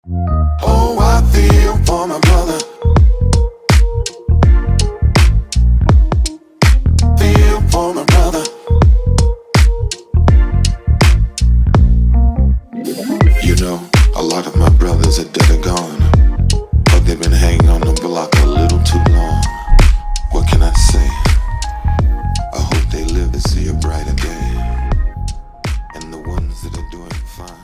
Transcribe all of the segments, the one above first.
Oh, I feel for my brother. Feel for my brother. You know, a lot of my brothers are dead or gone, but they've been hanging on the block a little too long. What can I say? I hope they live to see a brighter day. And the ones that are doing fine.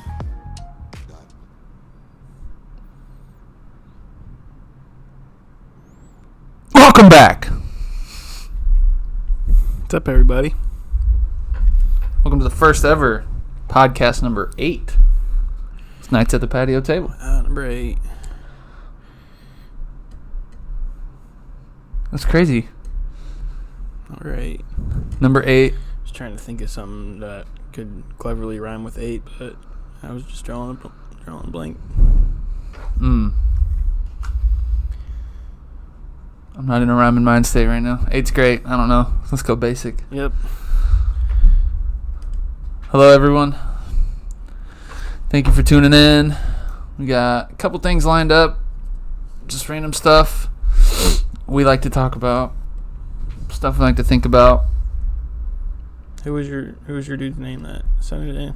Welcome back. What's up, everybody? Welcome to the first ever podcast number 8. It's Nights at the Patio Table. Number 8. That's crazy. All right. Number 8. I was trying to think of something that could cleverly rhyme with 8, but I was just drawing a blank. I'm not in a rhyming mind state right now. 8's great. I don't know. Let's go basic. Yep. Hello, everyone. Thank you for tuning in. We got a couple things lined up. Just random stuff we like to talk about. Stuff we like to think about. Who was your dude's name that sent it in?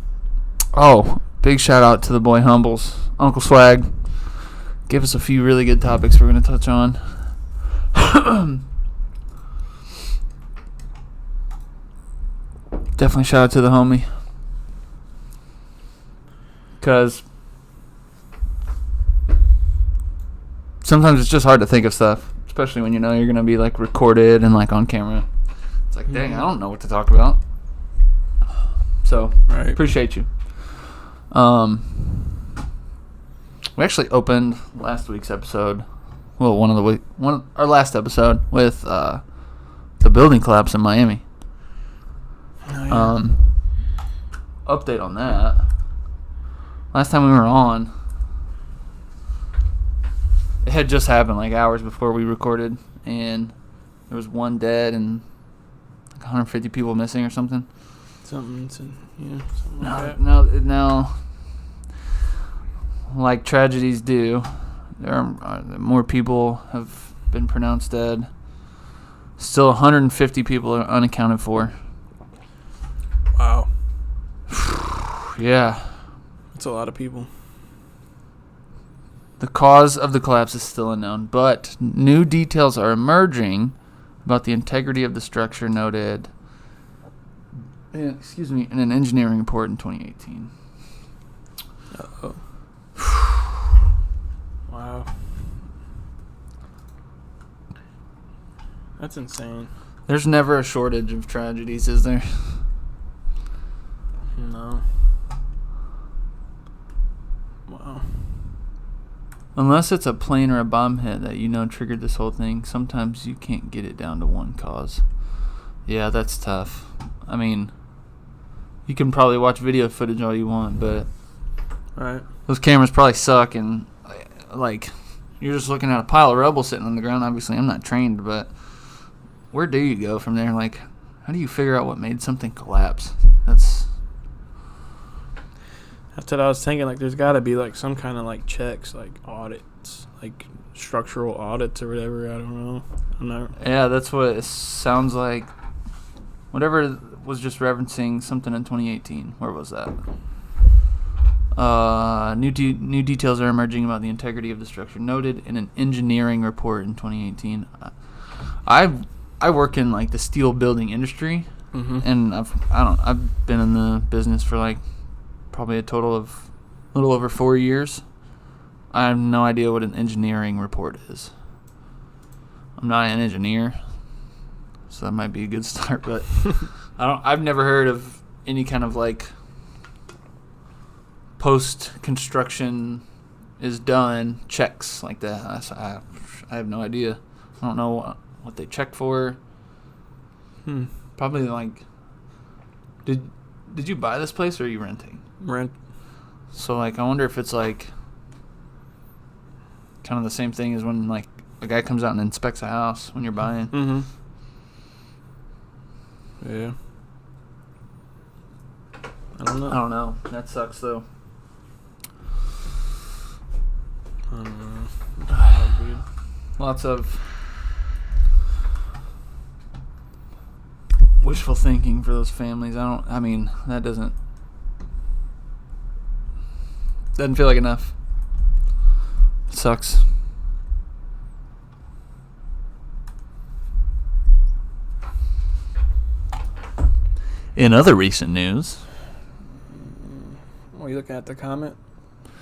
Oh, big shout out to the boy Humbles. Uncle Swag gave us a few really good topics we're going to touch on. Definitely shout out to the homie. Because sometimes it's just hard to think of stuff. Especially when you know you're going to be like recorded and like on camera. It's like, dang, I don't know what to talk about. So, Right. appreciate you. We actually opened last week's episode. Well, our last episode with the building collapse in Miami. Oh, yeah. Update on that. Last time we were on, it had just happened like hours before we recorded, and there was one dead and like 150 people missing or something. Something like that. Now, like tragedies do, there are more people have been pronounced dead. Still 150 people are unaccounted for. Wow. Yeah. That's a lot of people. The cause of the collapse is still unknown, but new details are emerging about the integrity of the structure noted in an engineering report in 2018. Uh-oh. Wow. That's insane. There's never a shortage of tragedies, is there? No. Wow. Unless it's a plane or a bomb hit that you know triggered this whole thing, sometimes you can't get it down to one cause. Yeah, that's tough. I mean, you can probably watch video footage all you want, but Right. those cameras probably suck, and like you're just looking at a pile of rubble sitting on the ground. Obviously, I'm not trained, but where do you go from there? Like, how do you figure out what made something collapse? That's what I was thinking. Like, there's got to be like some kind of like checks, like audits, like structural audits or whatever. I don't know. I'm not. Yeah, that's what it sounds like. Whatever was just referencing something in 2018. Where was that? New details are emerging about the integrity of the structure noted in an engineering report in 2018. I work in like the steel building industry, and I've been in the business for like probably a total of a little over 4 years. I have no idea what an engineering report is. I'm not an engineer, so that might be a good start. But I've never heard of any kind of like post-construction is done checks like that. I have no idea. I don't know what they check for. Probably like, did you buy this place or are you renting? Rent. So like, I wonder if it's like kind of the same thing as when like a guy comes out and inspects a house when you're buying. Mm-hmm. Yeah. I don't know. That sucks though. Lots of wishful thinking for those families. That doesn't feel like enough. It sucks. In other recent news, Are you looking at the comment?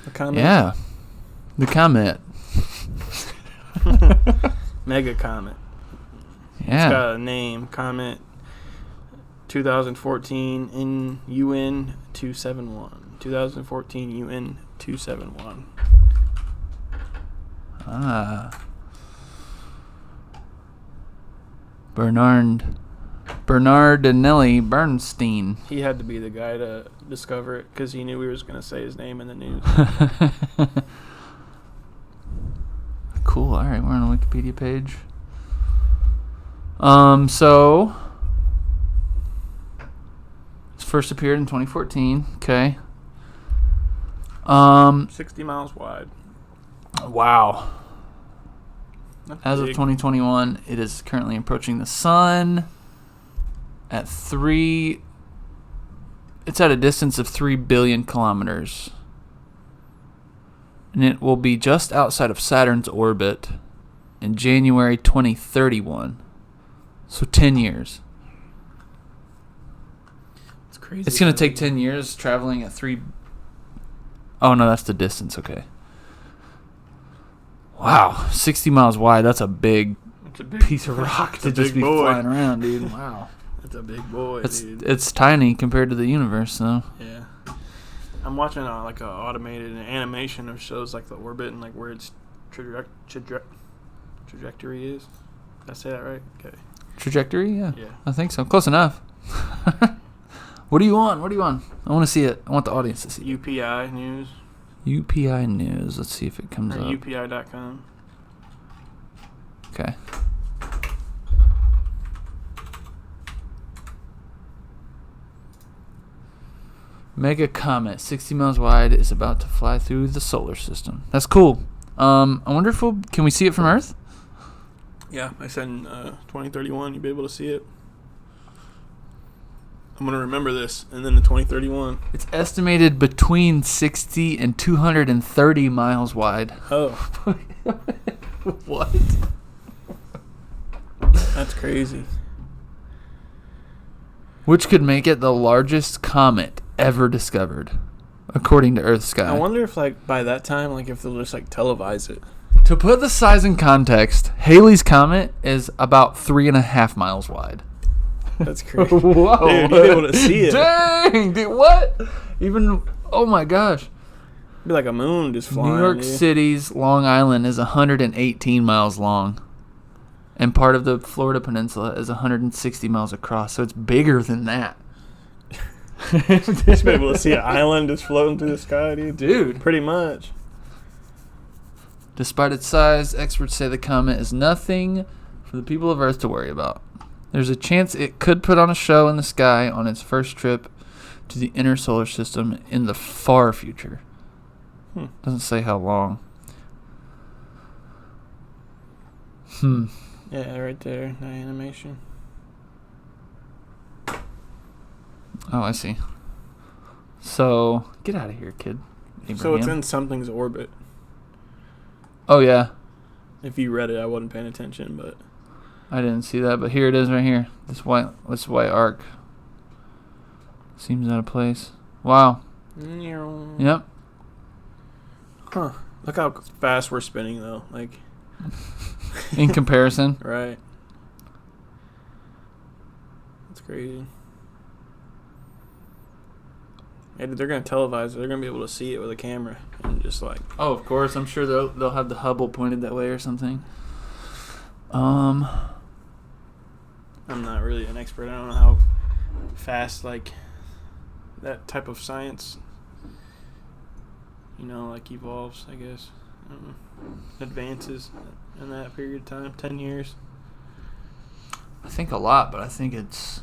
The comment? yeah, the comet. Mega Comet. It's Yeah, got a name. Comet 2014 in UN 271. 2014 UN 271. Bernardinelli Bernstein. He had to be the guy to discover it because he knew we was going to say his name in the news. Cool. All right, we're on the Wikipedia page. So it first appeared in 2014. Okay. 60 miles wide. Wow. That's As of big. 2021, it is currently approaching the sun at 3. It's at a distance of 3 billion kilometers. And it will be just outside of Saturn's orbit in January 2031. So 10 years. It's crazy. It's going to take 10 years traveling at 3. Oh, no, that's the distance. Okay. Wow. 60 miles wide. That's a big It's a big piece of rock it's to a just big be boy. flying around, dude. Wow. It's a big boy, dude. It's tiny compared to the universe, though. Yeah. I'm watching like a automated animation of shows like the orbit and like where its trajectory is. Did I say that right? Okay. Trajectory? Yeah. Yeah. I think so. Close enough. What are you on? What are you on? I want to see it. I want the audience to see it. UPI News UPI News. Let's see if it comes or up. UPI.com. Okay. Mega comet, 60 miles wide, is about to fly through the solar system. That's cool. I wonder if can we see it from Earth? Yeah, I said in 2031 you'll be able to see it. I'm gonna remember this, and then in 2031. It's estimated between 60 and 230 miles wide. Oh, What? that's crazy. Which could make it the largest comet ever discovered, according to Earth Sky. I wonder if like by that time, like if they'll just like televise it. To put the size in context, Halley's Comet is about 3.5 miles wide. That's crazy. Whoa. Dude, you'd be able to see it. Dang, dude, what? Even, oh my gosh. It'd be like a moon just flying. New York dude. City's Long Island is 118 miles long. And part of the Florida Peninsula is 160 miles across, so it's bigger than that. Just be able to see an island just floating through the sky, dude. Dude. Pretty much. Despite its size, experts say the comet is nothing for the people of Earth to worry about. There's a chance it could put on a show in the sky on its first trip to the inner solar system in the far future. Doesn't say how long. Yeah, right there, the animation. Oh, I see. So, get out of here, kid. Abraham. So it's in something's orbit. Oh, yeah. If you read it, I wasn't paying attention, but I didn't see that, but here it is right here. This white arc. Seems out of place. Wow. Yep. Huh. Look how fast we're spinning, though. Like, In comparison. right. That's crazy. Yeah, dude, they're gonna televise it. They're gonna be able to see it with a camera and just like. Oh, of course. I'm sure they'll have the Hubble pointed that way or something. Um, I'm not really an expert. I don't know how fast like that type of science, like evolves. I guess. I don't know. Advances in that period of time, 10 years. I think a lot, but I think it's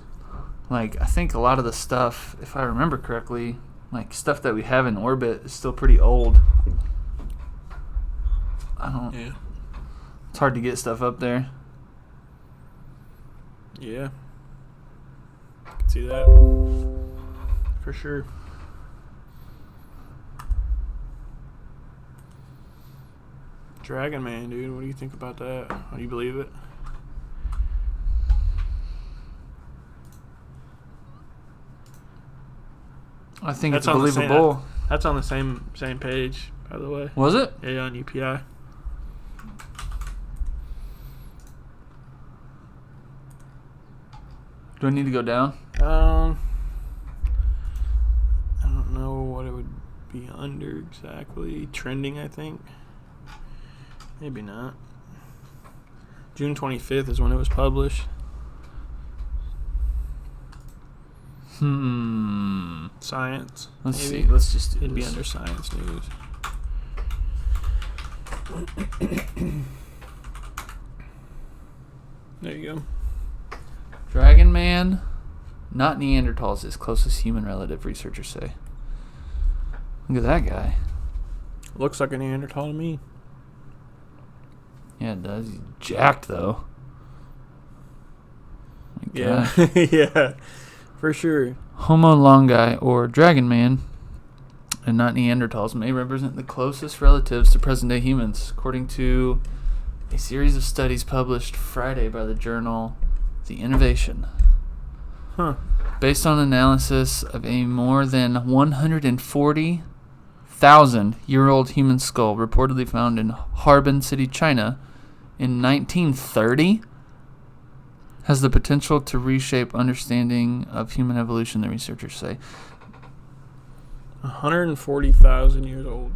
I think a lot of the stuff, if I remember correctly, like stuff that we have in orbit is still pretty old. I It's hard to get stuff up there. Yeah. I can see that. For sure. Dragon Man, dude. What do you think about that? Do you believe it? I think That's it's on the same- believable. That's on the same page, by the way. Was it? Yeah, on UPI. Do I need to go down? I don't know what it would be under exactly. Trending, I think. Maybe not. June 25th is when it was published. Science. Let's maybe. see. Let's just do It'd be this. under science news. There you go. Dragon Man, not Neanderthals, his closest human relative, researchers say. Look at that guy. Looks like a Neanderthal to me. Yeah, it does. He's jacked, though. My Yeah. God. Yeah. For sure. Homo longi, or Dragon Man, and not Neanderthals, may represent the closest relatives to present-day humans, according to a series of studies published Friday by the journal The Innovation. Huh. Based on analysis of a more than 140,000-year-old human skull reportedly found in Harbin City, China in 1930, has the potential to reshape understanding of human evolution, the researchers say. 140,000 years old.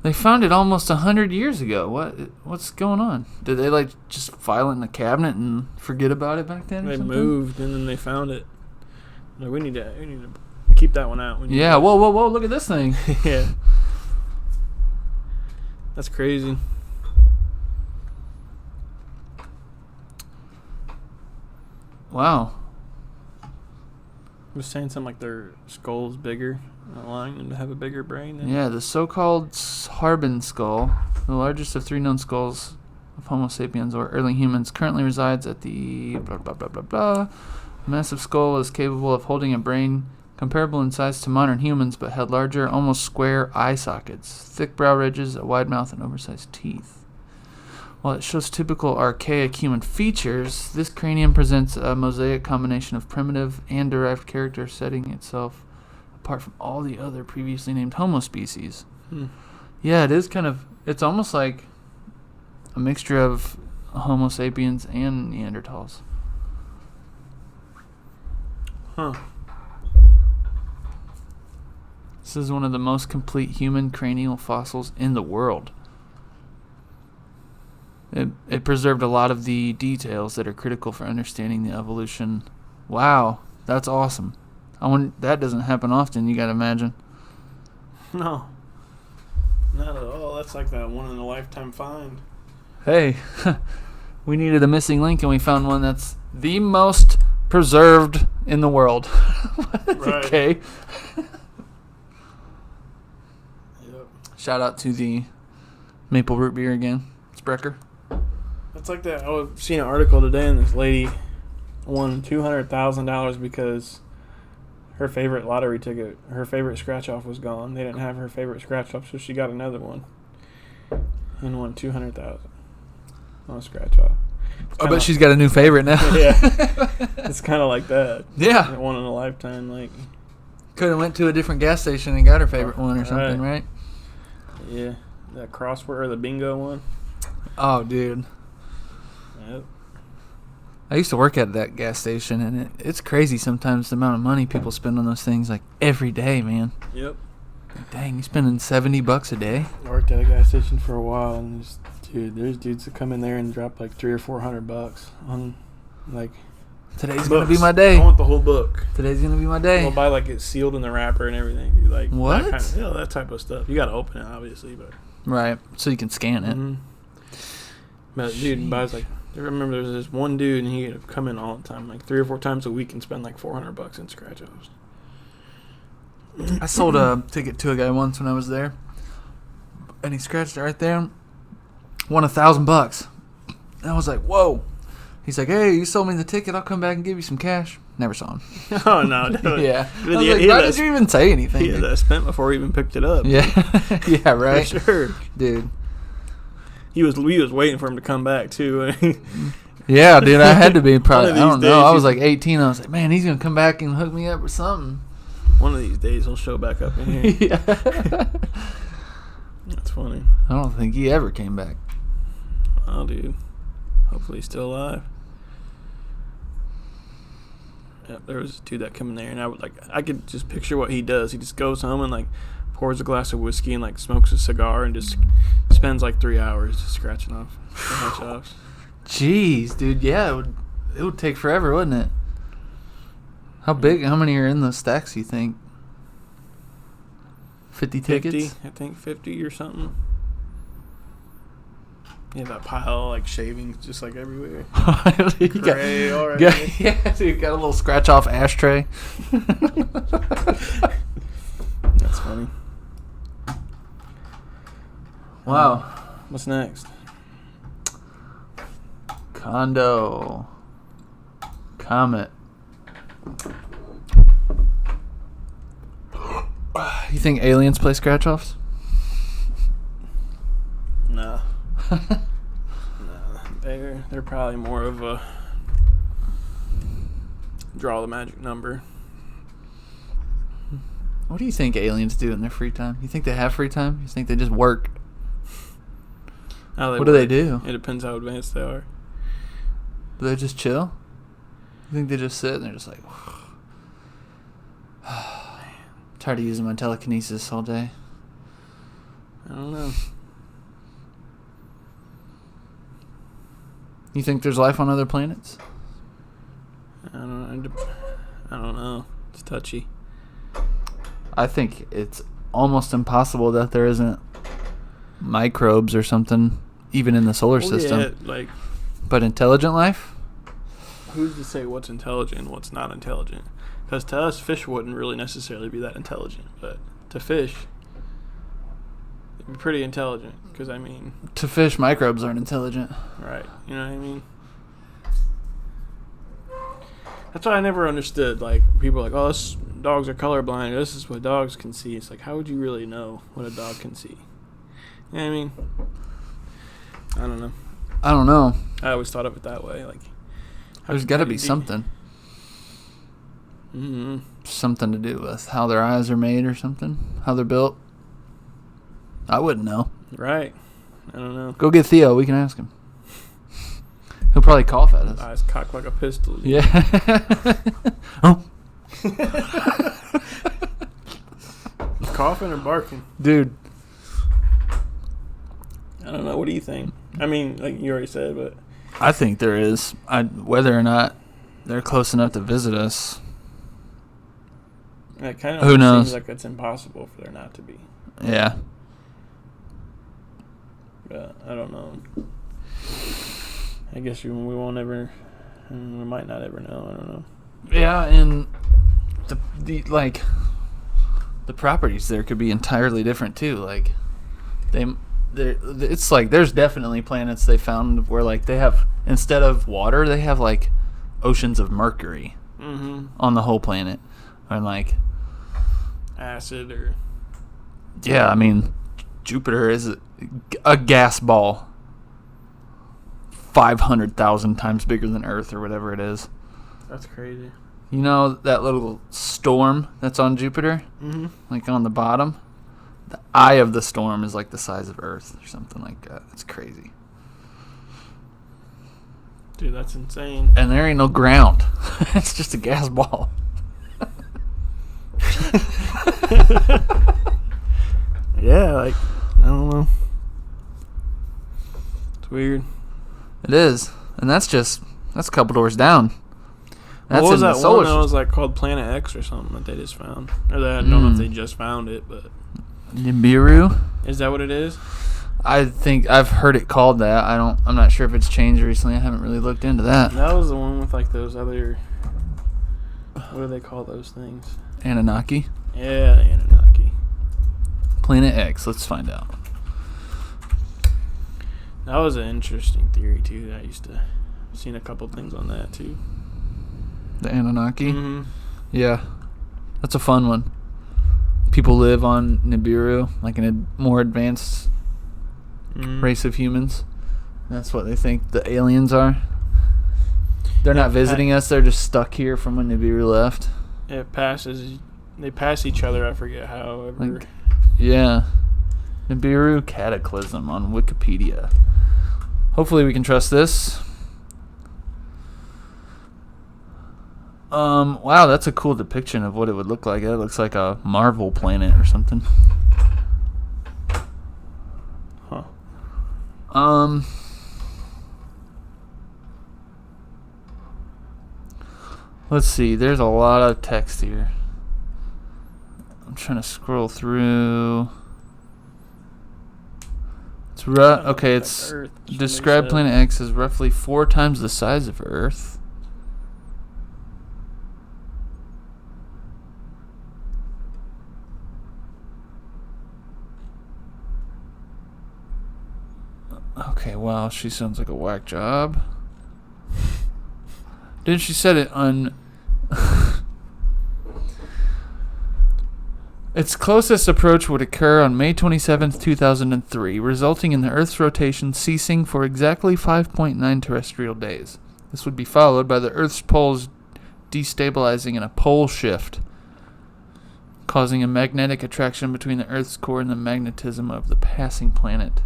They found it almost 100 years ago. What's going on? Did they just file it in the cabinet and forget about it back then? Or They something? moved and then they found it. Like, we need to keep that one out. Yeah. Whoa! Look at this thing. Yeah. That's crazy. Wow. I was saying something like their skull's bigger, allowing them to have a bigger brain. Yeah, the so-called Harbin skull, the largest of three known skulls of Homo sapiens or early humans, currently resides at the blah blah blah blah blah. The massive skull is capable of holding a brain comparable in size to modern humans, but had larger, almost square eye sockets, thick brow ridges, a wide mouth, and oversized teeth. While it shows typical archaic human features, this cranium presents a mosaic combination of primitive and derived character, setting itself apart from all the other previously named Homo species. Yeah, it is it's almost like a mixture of Homo sapiens and Neanderthals. Huh. This is one of the most complete human cranial fossils in the world. It preserved a lot of the details that are critical for understanding the evolution. Wow, that's awesome. That doesn't happen often, you gotta imagine. No. Not at all. That's like that one in a lifetime find. Hey, we needed a missing link and we found one that's the most preserved in the world. Right. Okay. Yep. Shout out to the maple root beer again. Sprecher. That's like that. I was seeing an article today, and this lady won $200,000 because her favorite lottery ticket, her favorite scratch off, was gone. They didn't have her favorite scratch off, so she got another one and won $200,000 on a scratch off. I bet she's got a new favorite now. Yeah, it's kind of like that. Yeah. One in a lifetime, like. Could have went to a different gas station and got her favorite one or something, right? Yeah, that crossword or the bingo one. Oh, dude. Yep. I used to work at that gas station, and it's crazy sometimes the amount of money people spend on those things, like, every day, man. Yep. Dang, you spending $70 a day? I worked at a gas station for a while, and there's dudes that come in there and drop like $300 or $400 on, like. Today's books. gonna be my day. I want the whole book. Today's gonna be my day. We'll buy like it sealed in the wrapper and everything, dude. Like What? That type of stuff. You gotta open it, obviously, but. Right, so you can scan it. Mhm. But dude buys like. I remember there was this one dude, and he'd come in all the time, like 3 or 4 times a week, and spend like $400 in scratch offs. I sold a ticket to a guy once when I was there, and he scratched it right there. won $1,000. And I was like, whoa. He's like, hey, you sold me the ticket. I'll come back and give you some cash. Never saw him. Oh, no. Dude. Yeah. I was He- like, he why had did that- you even say anything? He had that spent before he even picked it up. Yeah. Yeah, right. For sure. Dude. He was waiting for him to come back, too. Yeah, dude, I had to be probably. One I of don't these know. I days was you- like 18. I was like, man, he's going to come back and hook me up with something. One of these days he'll show back up in here. Yeah. That's funny. I don't think he ever came back. Oh, dude. Hopefully he's still alive. Yeah, there was a dude that come in there, and I could just picture what he does. He just goes home and like pours a glass of whiskey and like smokes a cigar and just spends like 3 hours just scratching off scratch offs. Jeez, dude. Yeah, it would take forever, wouldn't it? How many are in the stacks, you think? 50 tickets? 50, I think 50 or something. Yeah, that pile like shavings just like everywhere. You got- Gray already. yeah, dude, got a little scratch off ashtray. That's funny. Wow. What's next? Condo. Comet. You think aliens play scratch offs? No. No. They're probably more of a draw the magic number. What do you think aliens do in their free time? You think they have free time? You think they just work? What do they do? It depends how advanced they are. Do they just chill? You think they just sit and they're just like, tired of using my telekinesis all day? I don't know. You think there's life on other planets? I don't know. It's touchy. I think it's almost impossible that there isn't microbes or something, even in the solar system. Yeah, like, But intelligent life? who's to say what's intelligent and what's not intelligent? Because to us, fish wouldn't really necessarily be that intelligent, but to fish, it'd be pretty intelligent. Because I mean, To fish, microbes aren't intelligent. right? You know what I mean? That's what I never understood. Like, people are like, oh, dogs are colorblind. This is what dogs can see. It's like, how would you really know what a dog can see? You know what I mean? I don't know. I don't know. I always thought of it that way. Like, There's got to be something. Mm-hmm. Something to do with how their eyes are made or something. How they're built. I wouldn't know. Right. I don't know. Go get Theo. We can ask him. He'll probably cough at us. Eyes cocked like a pistol. Yeah. Oh. Coughing or barking? Dude. I don't know. What do you think? I mean, like you already said, but I think there is. Whether or not they're close enough to visit us. it kind of Who knows? seems like it's impossible for there not to be. Yeah. But I don't know. I guess we won't ever. We might not ever know. I don't know. Yeah, and the properties there could be entirely different too. Like it's like there's definitely planets they found where like they have, instead of water, they have like oceans of mercury Mm-hmm. on the whole planet. And like, Acid or yeah, I mean, Jupiter is a gas ball 500,000 times bigger than Earth or whatever it is. that's crazy. You know that little storm that's on Jupiter? Mm-hmm. Like on the bottom? The eye of the storm is like the size of Earth or something like that. It's crazy. Dude, that's insane. And there ain't no ground. It's just a gas ball. Yeah, like I don't know. It's weird. It is. And that's a couple doors down. That's What was in the that solar one that was system. like called Planet X or something that they just found? Or that I don't know if they just found it, but Nibiru? is that what it is? I think I've heard it called that. I'm not sure if it's changed recently. I haven't really looked into that. That was the one with like those other. What do they call those things? Anunnaki? Yeah, the Anunnaki. Planet X. Let's find out. That was an interesting theory too. I used to seen a couple things on that too. The Anunnaki? Mm-hmm. Yeah. That's a fun one. People live on Nibiru, like in a more advanced race of humans. That's what they think the aliens are. They're not visiting us. They're just stuck here from when Nibiru left. It passes. They pass each other. I forget how. Like, yeah. Nibiru Cataclysm on Wikipedia. Hopefully we can trust this. Wow, that's a cool depiction of what it would look like. It looks like a Marvel planet or something. Huh. Let's see. There's a lot of text here. I'm trying to scroll through. It's okay. It's Earth. describe Planet X as roughly 4 times the size of Earth. Okay, wow, she sounds like a whack job. Dude, she said it on... Its closest approach would occur on May 27th, 2003, resulting in the Earth's rotation ceasing for exactly 5.9 terrestrial days. This would be followed by the Earth's poles destabilizing in a pole shift, causing a magnetic attraction between the Earth's core and the magnetism of the passing planet.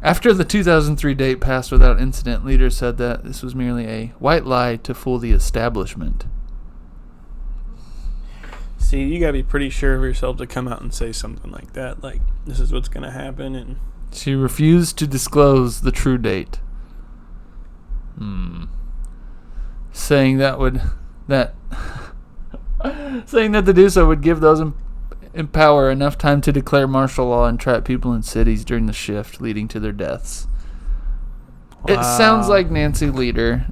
After the 2003 date passed without incident, leaders said that this was merely a white lie to fool the establishment. See, you gotta be pretty sure of yourself to come out and say something like that. Like, this is what's gonna happen, and She refused to disclose the true date. Saying that to do so would give those in power enough time to declare martial law and trap people in cities during the shift, leading to their deaths. Wow. It sounds like Nancy Lieder.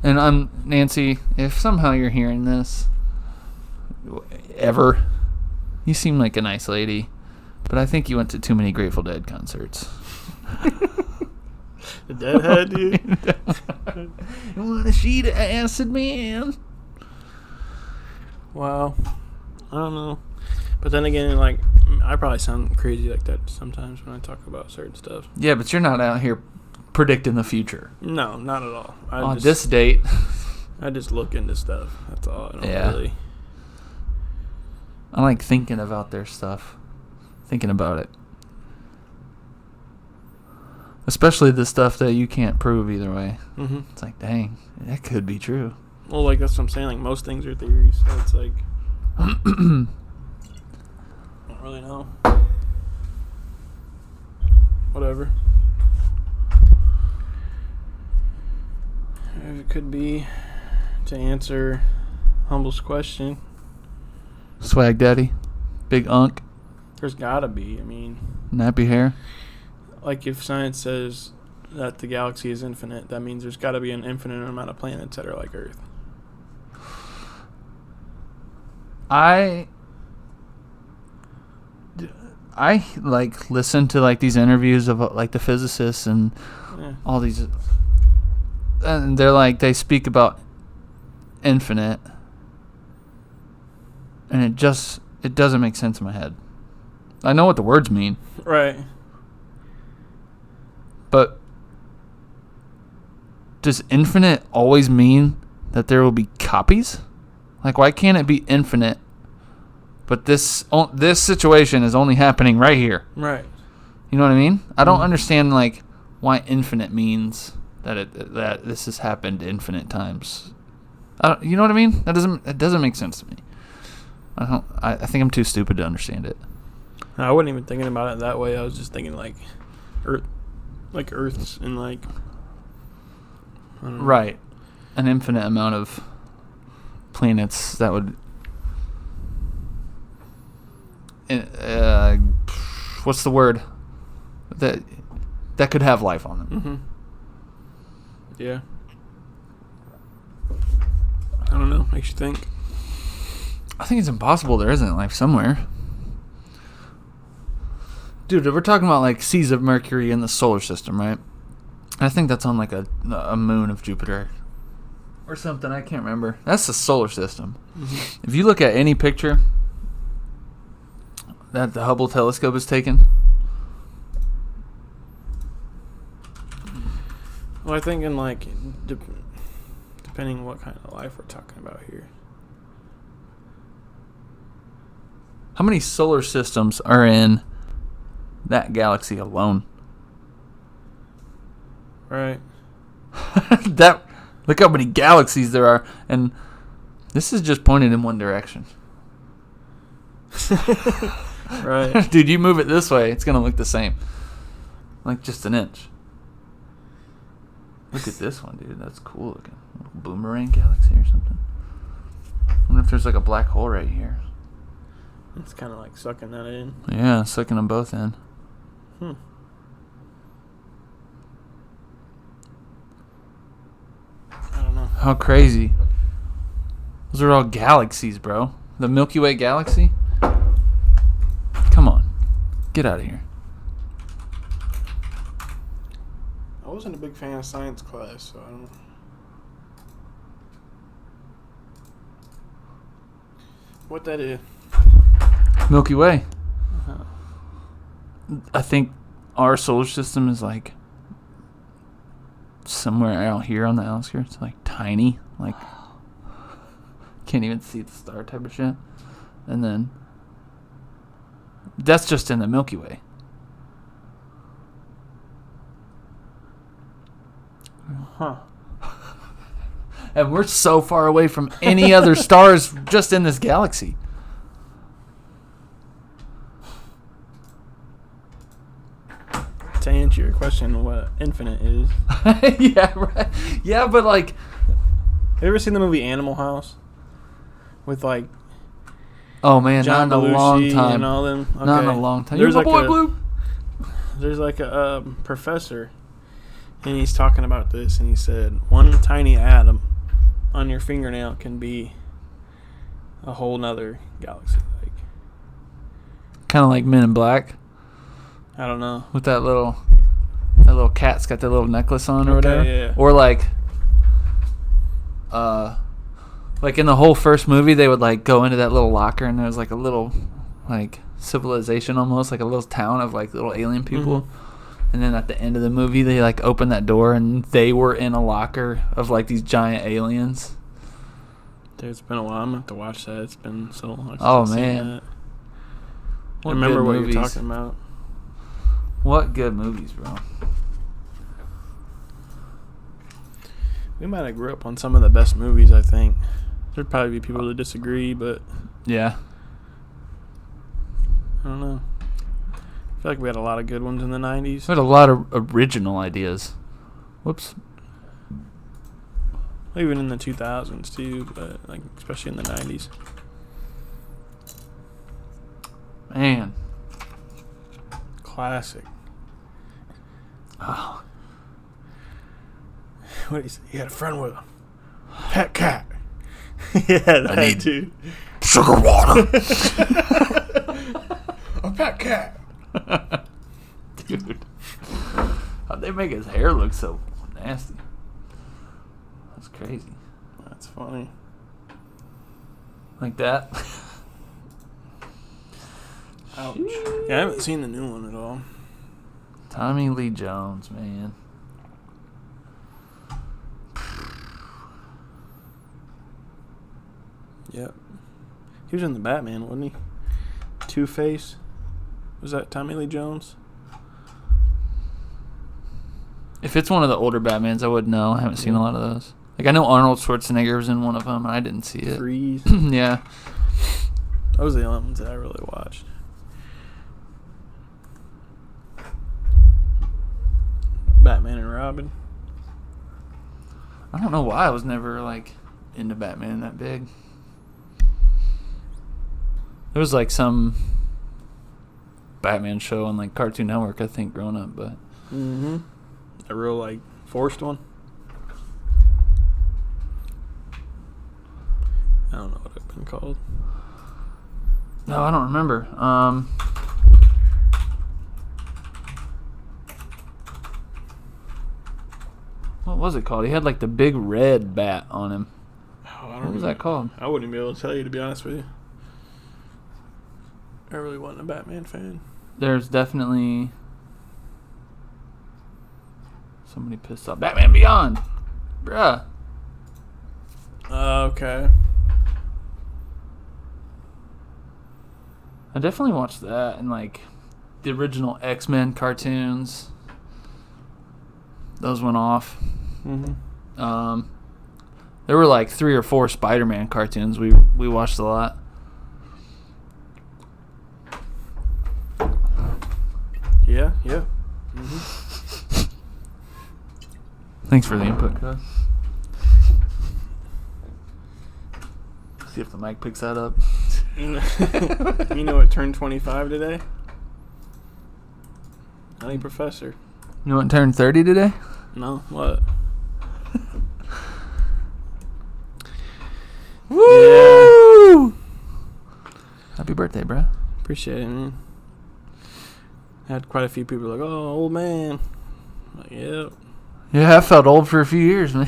And I'm Nancy, if somehow you're hearing this, ever, you seem like a nice lady, but I think you went to too many Grateful Dead concerts. The Deadhead, dude. You want a sheet of acid, man? Wow. I don't know. But then again, like, I probably sound crazy like that sometimes when I talk about certain stuff. Yeah, but you're not out here predicting the future. No, not at all. On this date. I just look into stuff. That's all. I don't really. I like thinking about their stuff. Thinking about it. Especially the stuff that you can't prove either way. Mm-hmm. It's like, dang, that could be true. Well, like, that's what I'm saying. Like, most things are theories. So it's like... I don't really know. Whatever. It could be to answer Humble's question. Swag Daddy, Big Unk. There's gotta be. I mean, nappy hair. Like, if science says that the galaxy is infinite, that means there's gotta be an infinite amount of planets that are like Earth. I like listen to like these interviews of like the physicists and all these, and they're like, they speak about infinite, and it doesn't make sense in my head. I know what the words mean, right? But does infinite always mean that there will be copies? Like, why can't it be infinite? But this situation is only happening right here. Right. You know what I mean? I don't understand like why infinite means that this has happened infinite times. You know what I mean? It doesn't make sense to me. I think I'm too stupid to understand it. I wasn't even thinking about it that way. I was just thinking like Earth's in like, I don't know. Right, an infinite amount of planets that would. What's the word? That could have life on them. Mm-hmm. Yeah. I don't know. Makes you think. I think it's impossible there isn't life somewhere. Dude, we're talking about like seas of Mercury in the solar system, right? I think that's on like a moon of Jupiter or something. I can't remember. That's the solar system. Mm-hmm. If you look at any picture that the Hubble telescope has taken, well, I think in like depending on what kind of life we're talking about here. how many solar systems are in that galaxy alone? Right. Look how many galaxies there are, and this is just pointed in one direction. Right. Dude, you move it this way, it's gonna look the same, like just an inch. Look at this one, dude. That's cool looking. Boomerang galaxy or something. I wonder if there's like a black hole right here. It's kind of like sucking that in. Yeah, sucking them both in. I don't know. How crazy. Those are all galaxies, bro. The Milky Way galaxy? Come on. Get out of here. I wasn't a big fan of science class, so I don't know. What that is? Milky Way. Uh-huh. I think our solar system is like somewhere out here on the outskirts, like tiny, like can't even see the star type of shit. And then that's just in the Milky Way. Huh. And we're so far away from any other stars just in this galaxy. To answer your question, what infinite is? Yeah, right. Yeah, but like, Have you ever seen the movie Animal House? With like oh man, John not in a Belushi long time. and all them. Okay. Not in a long time. There's You're my like boy, Blue. There's like a professor, and he's talking about this, and he said one tiny atom on your fingernail can be a whole nother galaxy. Like, Kind of like Men in Black I don't know. with that little cat's got that little necklace on or Okay, whatever. yeah. Or like in the whole first movie, they would like go into that little locker, and there was like a little like civilization almost, like a little town of like little alien people. Mm-hmm. And then at the end of the movie, they like opened that door, and they were in a locker of like these giant aliens. Dude, it's been a while. I'm gonna have to watch that. It's been so long. since Oh, I've seen man. that. I What remember good what movies. you're talking about. What good movies, bro. We might have grew up on some of the best movies. I think there'd probably be people that disagree, but Yeah. I don't know. I feel like we had a lot of good ones in the 90s. We had a lot of original ideas. Whoops. Even in the 2000s too, but like especially in the 90s. Man. Classic. Oh. What do you say? You had a friend with a pet cat. Yeah, that need- too. Sugar water. A pet cat. Dude. How'd they make his hair look so nasty? That's crazy. That's funny. Like that. Ouch. Yeah, I haven't seen the new one at all. Tommy Lee Jones, man. Yep. He was in the Batman, wasn't he? Two-Face. Was that Tommy Lee Jones? If it's one of the older Batmans, I would know. I haven't seen a lot of those. Like, I know Arnold Schwarzenegger was in one of them, and I didn't see it. Freeze. Yeah. Those are the only ones that I really watched. Batman and Robin. I don't know why I was never, like, into Batman that big. There was, like, some Batman show on, like, Cartoon Network, I think, growing up, but... Mm-hmm. A real, like, forced one. I don't know what it's been called. No, I don't remember. was it called? He had like the big red bat on him. Oh, I don't What was know. that called? I wouldn't be able to tell you, to be honest with you. I really wasn't a Batman fan. There's definitely somebody pissed off. Batman Beyond, bruh. Okay. I definitely watched that and like the original X-Men cartoons. Those went off. Mm-hmm. There were like 3 or 4 Spider-Man cartoons we watched a lot. Yeah. Mm-hmm. Thanks for the input, cuz. See if the mic picks that up. You know what turned 25 today? Honey Professor. You know what turned 30 today? No, what? Woo! Happy birthday, bro. Appreciate it, man. I had quite a few people like, oh, old man. I'm like, yep. Yeah, I felt old for a few years, man.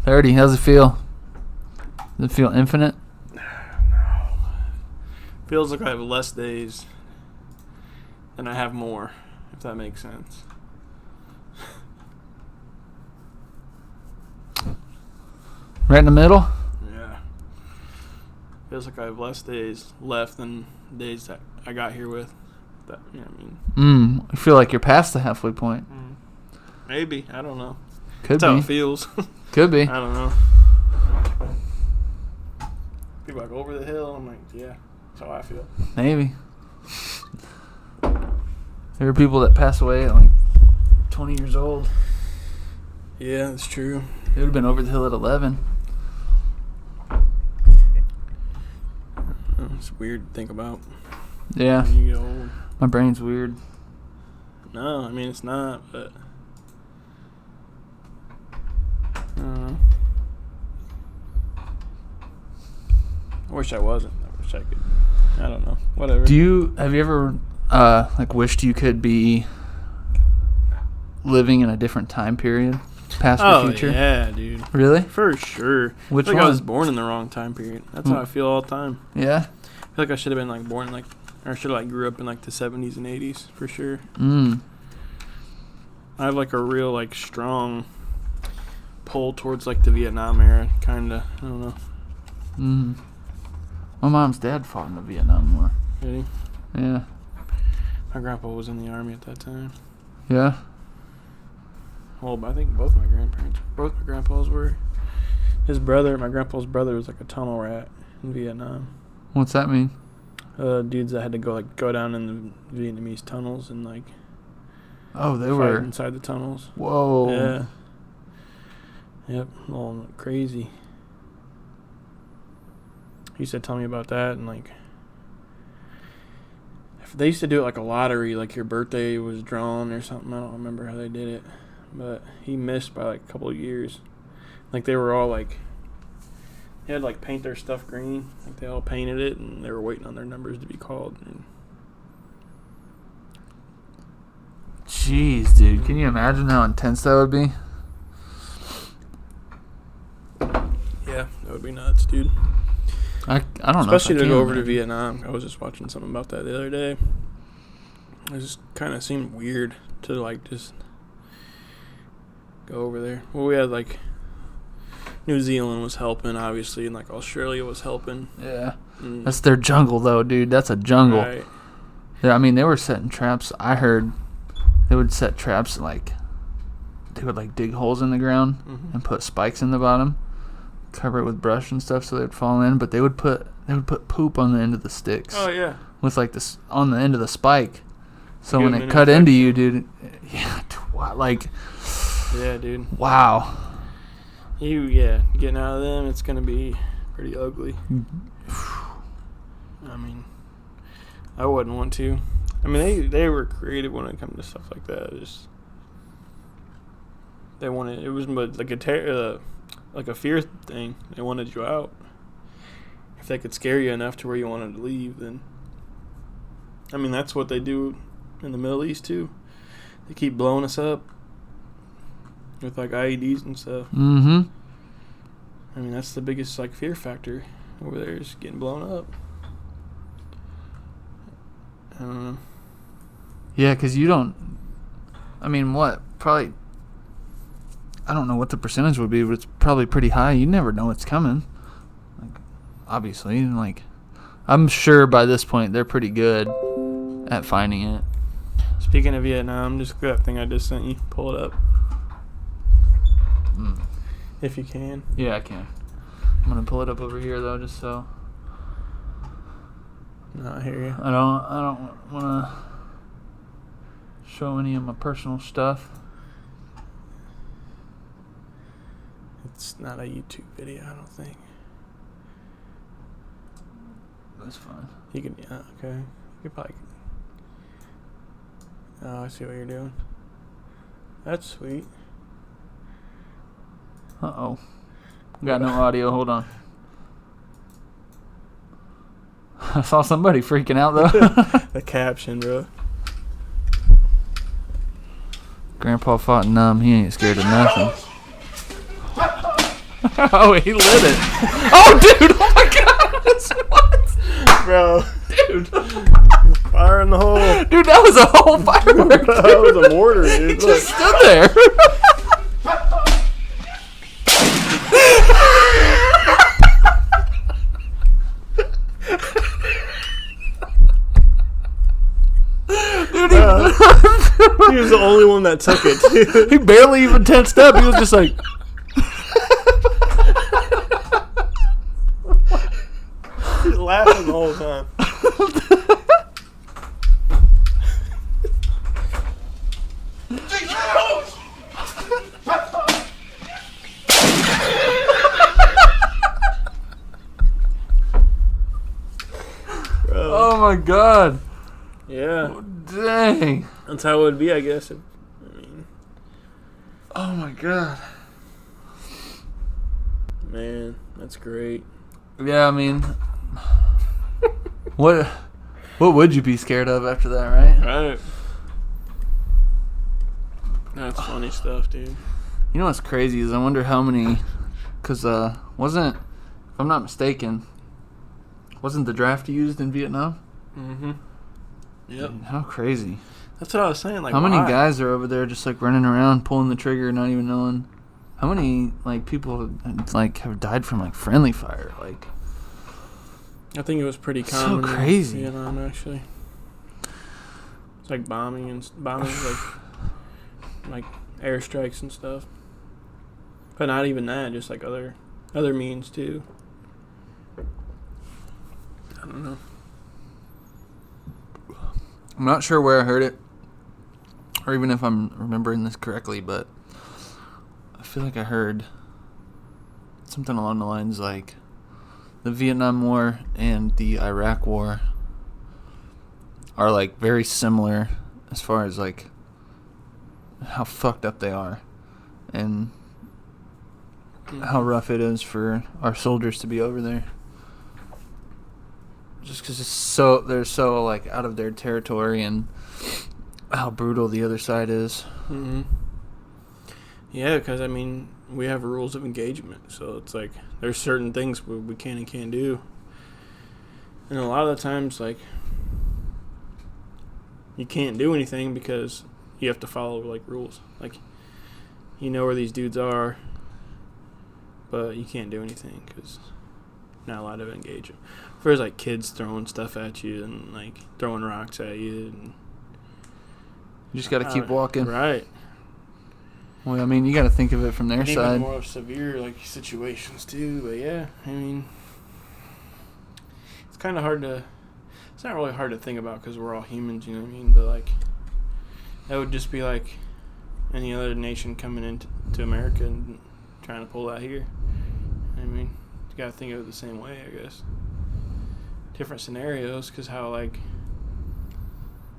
30, how's it feel? Does it feel infinite? Feels like I have less days than I have more, if that makes sense. Right in the middle? Yeah. Feels like I have less days left than days that I got here with. That, you know what I mean? I feel like you're past the halfway point. Maybe. I don't know. Could That's how be. it feels. Could be. I don't know. People like over the hill. I'm like, yeah, that's how I feel. Maybe. There are people that pass away at like 20 years old. Yeah, that's true. They would have been over the hill at 11. It's weird to think about Yeah. when you get old. My brain's weird. No, I mean, it's not, but I don't know. I wish I wasn't. I wish I could. I don't know. Whatever. Have you ever like wished you could be living in a different time period, past or future? Yeah, dude. Really? For sure. Which I feel like one? I was born in the wrong time period. That's how I feel all the time. Yeah. I feel like I should have been like born like, or should have like grew up in like the 70s and 80s for sure. I have like a real like strong pull towards like the Vietnam era, kind of. I don't know. My mom's dad fought in the Vietnam War. Really? Yeah. My grandpa was in the army at that time. Yeah. Well, I think both my grandpas were. My grandpa's brother was like a tunnel rat in Vietnam. What's that mean? Dudes that had to go down in the Vietnamese tunnels and like Oh, they fight were. inside the tunnels. Whoa. Yeah. Yep. All crazy. He used to tell me about that, and like they used to do it like a lottery, like your birthday was drawn or something. I don't remember how they did it, but he missed by like a couple of years. Like they were all like, they had like paint their stuff green, like they all painted it, and they were waiting on their numbers to be called. And Jeez, dude. Can you imagine how intense that would be? yeah, that would be nuts, dude. I don't know. Especially to go over to Vietnam. I was just watching something about that the other day. It just kind of seemed weird to like just go over there. Well, we had like New Zealand was helping, obviously, and like Australia was helping. Yeah. And, That's their jungle, though, dude. That's a jungle. right. Yeah, I mean, they were setting traps. I heard they would set traps like they would like dig holes in the ground and put spikes in the bottom, cover it with brush and stuff so they'd fall in. But they would put poop on the end of the sticks. Oh yeah. With like this on the end of the spike. So Give when them it an cut into infection. you, dude, yeah, like Yeah, dude. wow. Getting out of them, it's gonna be pretty ugly. I mean, I wouldn't want to. I mean, they were creative when it comes to stuff like that. They wanted, it was like a fear thing. They wanted you out. If they could scare you enough to where you wanted to leave, then I mean that's what they do in the Middle East too. They keep blowing us up, with like IEDs and stuff. Mm-hmm. I mean, that's the biggest like fear factor over there is getting blown up. I don't know. Yeah, because you don't. I mean, what? Probably. I don't know what the percentage would be, but it's probably pretty high. You never know what's coming. Like, obviously, like, I'm sure by this point they're pretty good at finding it. Speaking of Vietnam, just that thing I just sent you. Pull it up if you can. Yeah, I can. I'm gonna pull it up over here though, just so. No, I hear you. I don't want to show any of my personal stuff. It's not a YouTube video, I don't think. That's fine. You can, yeah, okay. You could probably. Oh, I see what you're doing. That's sweet. Uh-oh. Got no audio. Hold on. I saw somebody freaking out, though. The caption, bro. Grandpa fought numb. He ain't scared of nothing. Oh, he lit it. Oh, dude. Oh, my God. What? Bro. Dude. Fire in the hole. Dude, that was a whole firework. That was a mortar, dude. It just stood there. Dude, he was the only one that took it, too. he barely even tensed up. He was just like... He's laughing the whole time. Oh my God. Yeah. Dang. That's how it would be, I guess. I mean, Oh my God. man, that's great. Yeah, I mean... What would you be scared of after that, right? Right. That's funny stuff, dude. You know what's crazy is I wonder how many... Because, wasn't... If I'm not mistaken... Wasn't the draft used in Vietnam? Mm-hmm. Yep. Dude, how crazy. That's what I was saying. Like, How many why? guys are over there just like running around, pulling the trigger, not even knowing? How many like people like have died from like friendly fire? Like, I think it was pretty So common. crazy. In Vietnam, actually. It's like bombing, like airstrikes and stuff. But not even that, just like other means too. I don't know. I'm not sure where I heard it, or even if I'm remembering this correctly, but I feel like I heard something along the lines like the Vietnam War and the Iraq War are like very similar as far as like how fucked up they are and how rough it is for our soldiers to be over there. Just because they're so like out of their territory and how brutal the other side is. Mm-hmm. Yeah, because I mean, we have rules of engagement, so it's like there's certain things we can and can't do, and a lot of the times, like, you can't do anything because you have to follow like rules. Like, you know where these dudes are, but you can't do anything because you're not allowed to engage them. There's like kids throwing stuff at you and like throwing rocks at you, and You just got to keep walking. Right. Well, I mean, you got to think of it from their Even side. more severe like situations too, but yeah, I mean, it's kind of hard to. It's not really hard to think about because we're all humans, you know what I mean? But like, that would just be like any other nation coming into America and trying to pull that here. I mean, you got to think of it the same way, I guess. Different scenarios because how like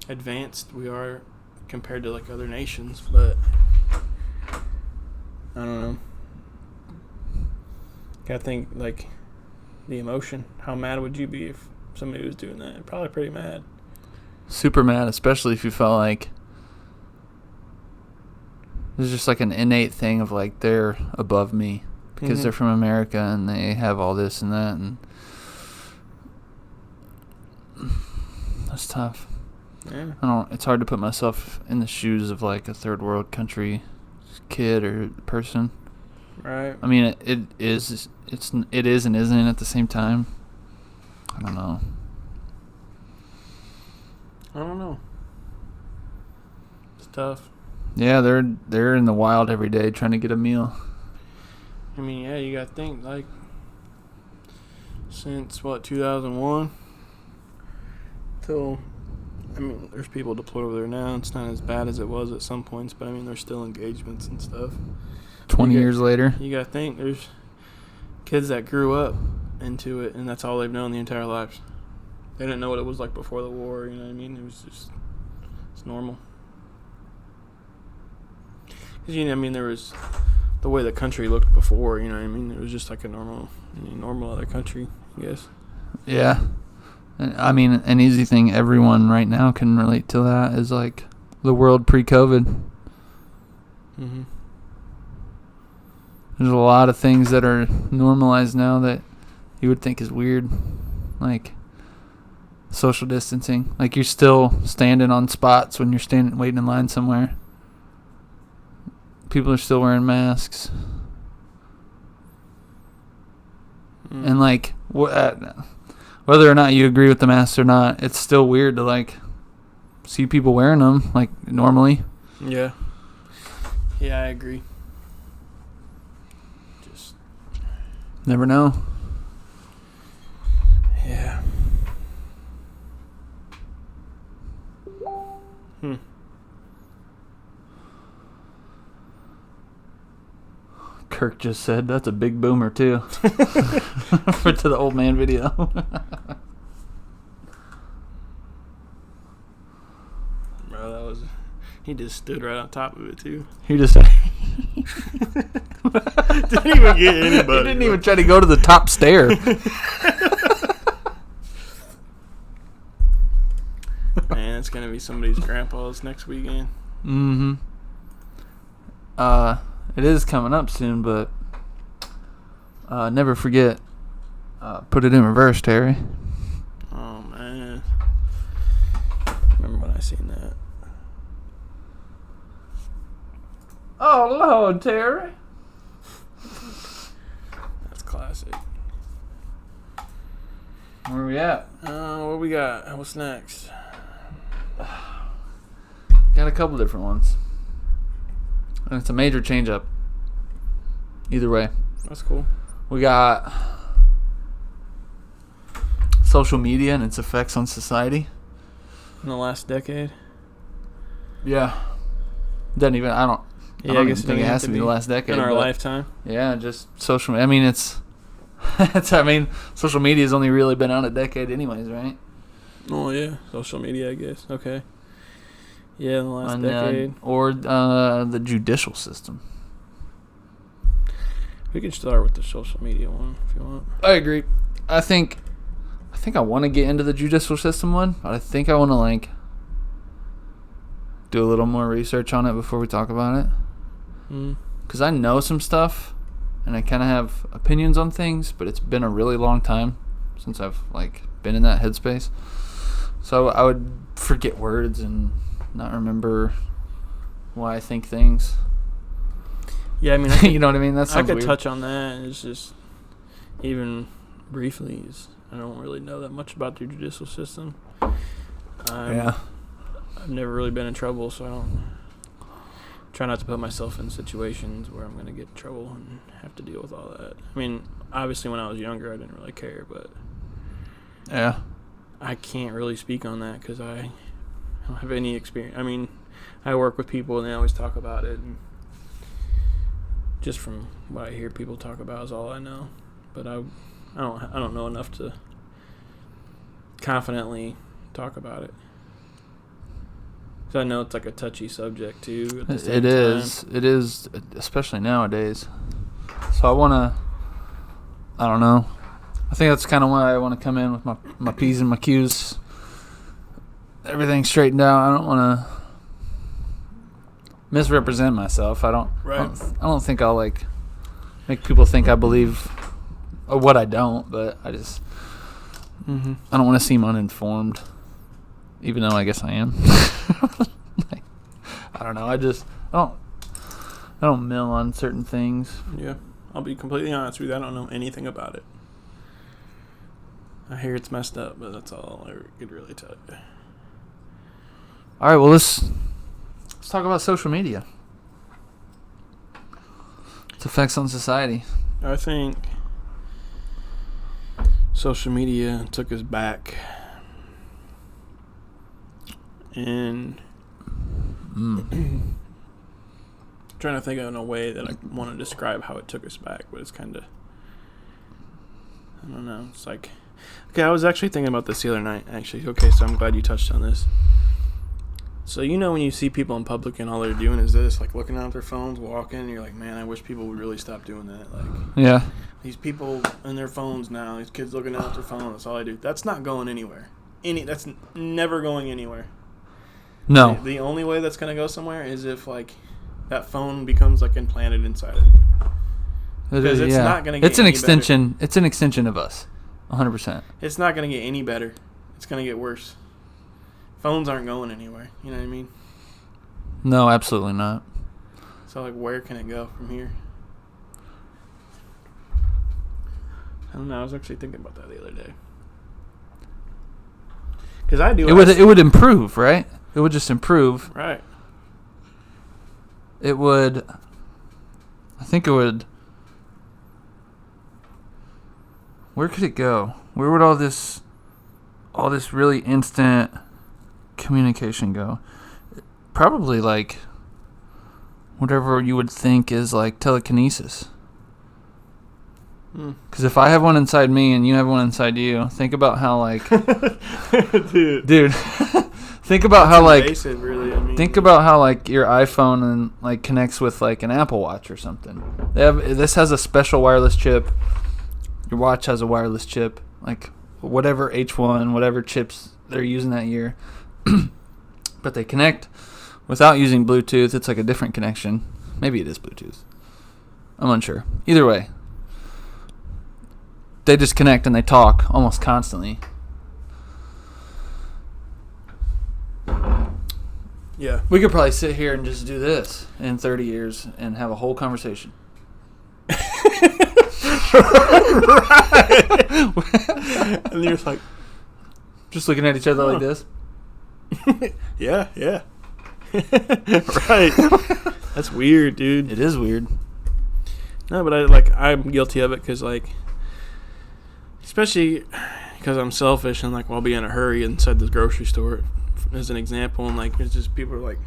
advanced we are compared to like other nations, but I don't know. Gotta think like the emotion. How mad would you be if somebody was doing that? Probably pretty mad. Super mad, especially if you felt like there's just like an innate thing of like they're above me because they're from America and they have all this and that, and that's tough. Yeah. It's hard to put myself in the shoes of like a third world country kid or person. Right. I mean, it is and isn't at the same time. I don't know. It's tough. Yeah, they're in the wild every day trying to get a meal. I mean, yeah, you got to think, like, since, 2001 till, I mean, there's people deployed over there now. It's not as bad as it was at some points, but, I mean, there's still engagements and stuff. 20 years later. You got to think, there's kids that grew up into it, and that's all they've known the entire lives. They didn't know what it was like before the war, you know what I mean? It was just, it's normal. Because, you know, I mean, there was the way the country looked before, you know what I mean? It was just like a normal other country, I guess. Yeah. I mean, an easy thing everyone right now can relate to that is like the world pre-COVID. Mm-hmm. There's a lot of things that are normalized now that you would think is weird, like social distancing. Like you're still standing on spots when you're waiting in line somewhere. People are still wearing masks. And like whether or not you agree with the masks or not, it's still weird to like see people wearing them like normally. Yeah. Yeah, I agree. Just never know. Yeah. Kirk just said that's a big boomer too. For to the old man video. Bro, that was, he just stood right on top of it too. He just didn't even get anybody. He didn't even try to go to the top stair. Man, it's gonna be somebody's grandpa's next weekend. Mm-hmm. It is coming up soon, but never forget. Put it in reverse, Terry. Oh man, remember when I seen that? Oh Lord, Terry. That's classic. Where are we at? What we got? What's next? Got a couple different ones. And it's a major change up. Either way. That's cool. We got social media and its effects on society. In the last decade? Yeah. I don't even think it has to be the last decade. In our lifetime? Yeah, just social media. I mean, social media has only really been out a decade anyways, right? Oh, yeah. Social media, I guess. Okay. Yeah, in the last decade. Or the judicial system. We can start with the social media one if you want. I agree. I think I want to get into the judicial system one, but I think I want to like do a little more research on it before we talk about it. Because I know some stuff, and I kind of have opinions on things, but it's been a really long time since I've like been in that headspace. So I would forget words and not remember why I think things. Yeah, I mean, you know what I mean? That sounds I could weird. touch on that. It's just, even briefly, I don't really know that much about the judicial system. Yeah. I've never really been in trouble, so I don't try not to put myself in situations where I'm going to get in trouble and have to deal with all that. I mean, obviously when I was younger, I didn't really care, but Yeah. I can't really speak on that because I don't have any experience. I mean, I work with people and they always talk about it, and just from what I hear people talk about is all I know. But I don't know enough to confidently talk about it. So I know it's like a touchy subject too. At the same It time. is. It is, especially nowadays. So I don't know. I think that's kind of why I want to come in with my P's and my Q's. Everything straightened out. I don't want to misrepresent myself. I Right. don't think I'll like make people think I believe what I don't. But I just Mm-hmm. I don't want to seem uninformed, even though I guess I am. Like, I don't know. I don't mill on certain things. Yeah. I'll be completely honest with you. I don't know anything about it. I hear it's messed up, but that's all I could really tell you. All right. Well, let's talk about social media. Its effects on society. I think social media took us back, and trying to think of a way that I want to describe how it took us back, but it's kind of, I don't know. It's like, okay, I was actually thinking about this the other night. Actually, okay, so I'm glad you touched on this. So you know when you see people in public and all they're doing is this, like looking at their phones, walking, and you're like, man, I wish people would really stop doing that. Like, Yeah. these people and their phones now, these kids looking at their phone, that's all I do. That's not going anywhere. That's never going anywhere. No. The only way that's going to go somewhere is if, like, that phone becomes, like, implanted inside of you. Because it's not gonna get It's an any extension. It's an extension of us. 100%. It's not going to get any better. It's going to get worse. Phones aren't going anywhere. You know what I mean? No, absolutely not. So, like, where can it go from here? I don't know. I was actually thinking about that the other day. Because I do. It would improve, right? It would just improve. Right. It would. I think it would. Where could it go? Where would all this really instant communication go? Probably like whatever you would think is like telekinesis. Because if I have one inside me and you have one inside you, think about how like, dude, think about how like, invasive, really. I mean, think about how like your iPhone and like connects with like an Apple Watch or something. This has a special wireless chip. Your watch has a wireless chip, like whatever H1, whatever chips they're using that year. But they connect without using Bluetooth. It's like a different connection. Maybe it is Bluetooth. I'm unsure. Either way, they just connect and they talk almost constantly. Yeah. We could probably sit here and just do this in 30 years and have a whole conversation. And you're just like, Just looking at each other like this. yeah. Right. That's weird, dude. It is weird. No, but I'm guilty of it because, like, especially because I'm selfish and, like, I'll be in a hurry inside this grocery store, as an example, and, like, it's just people are, like,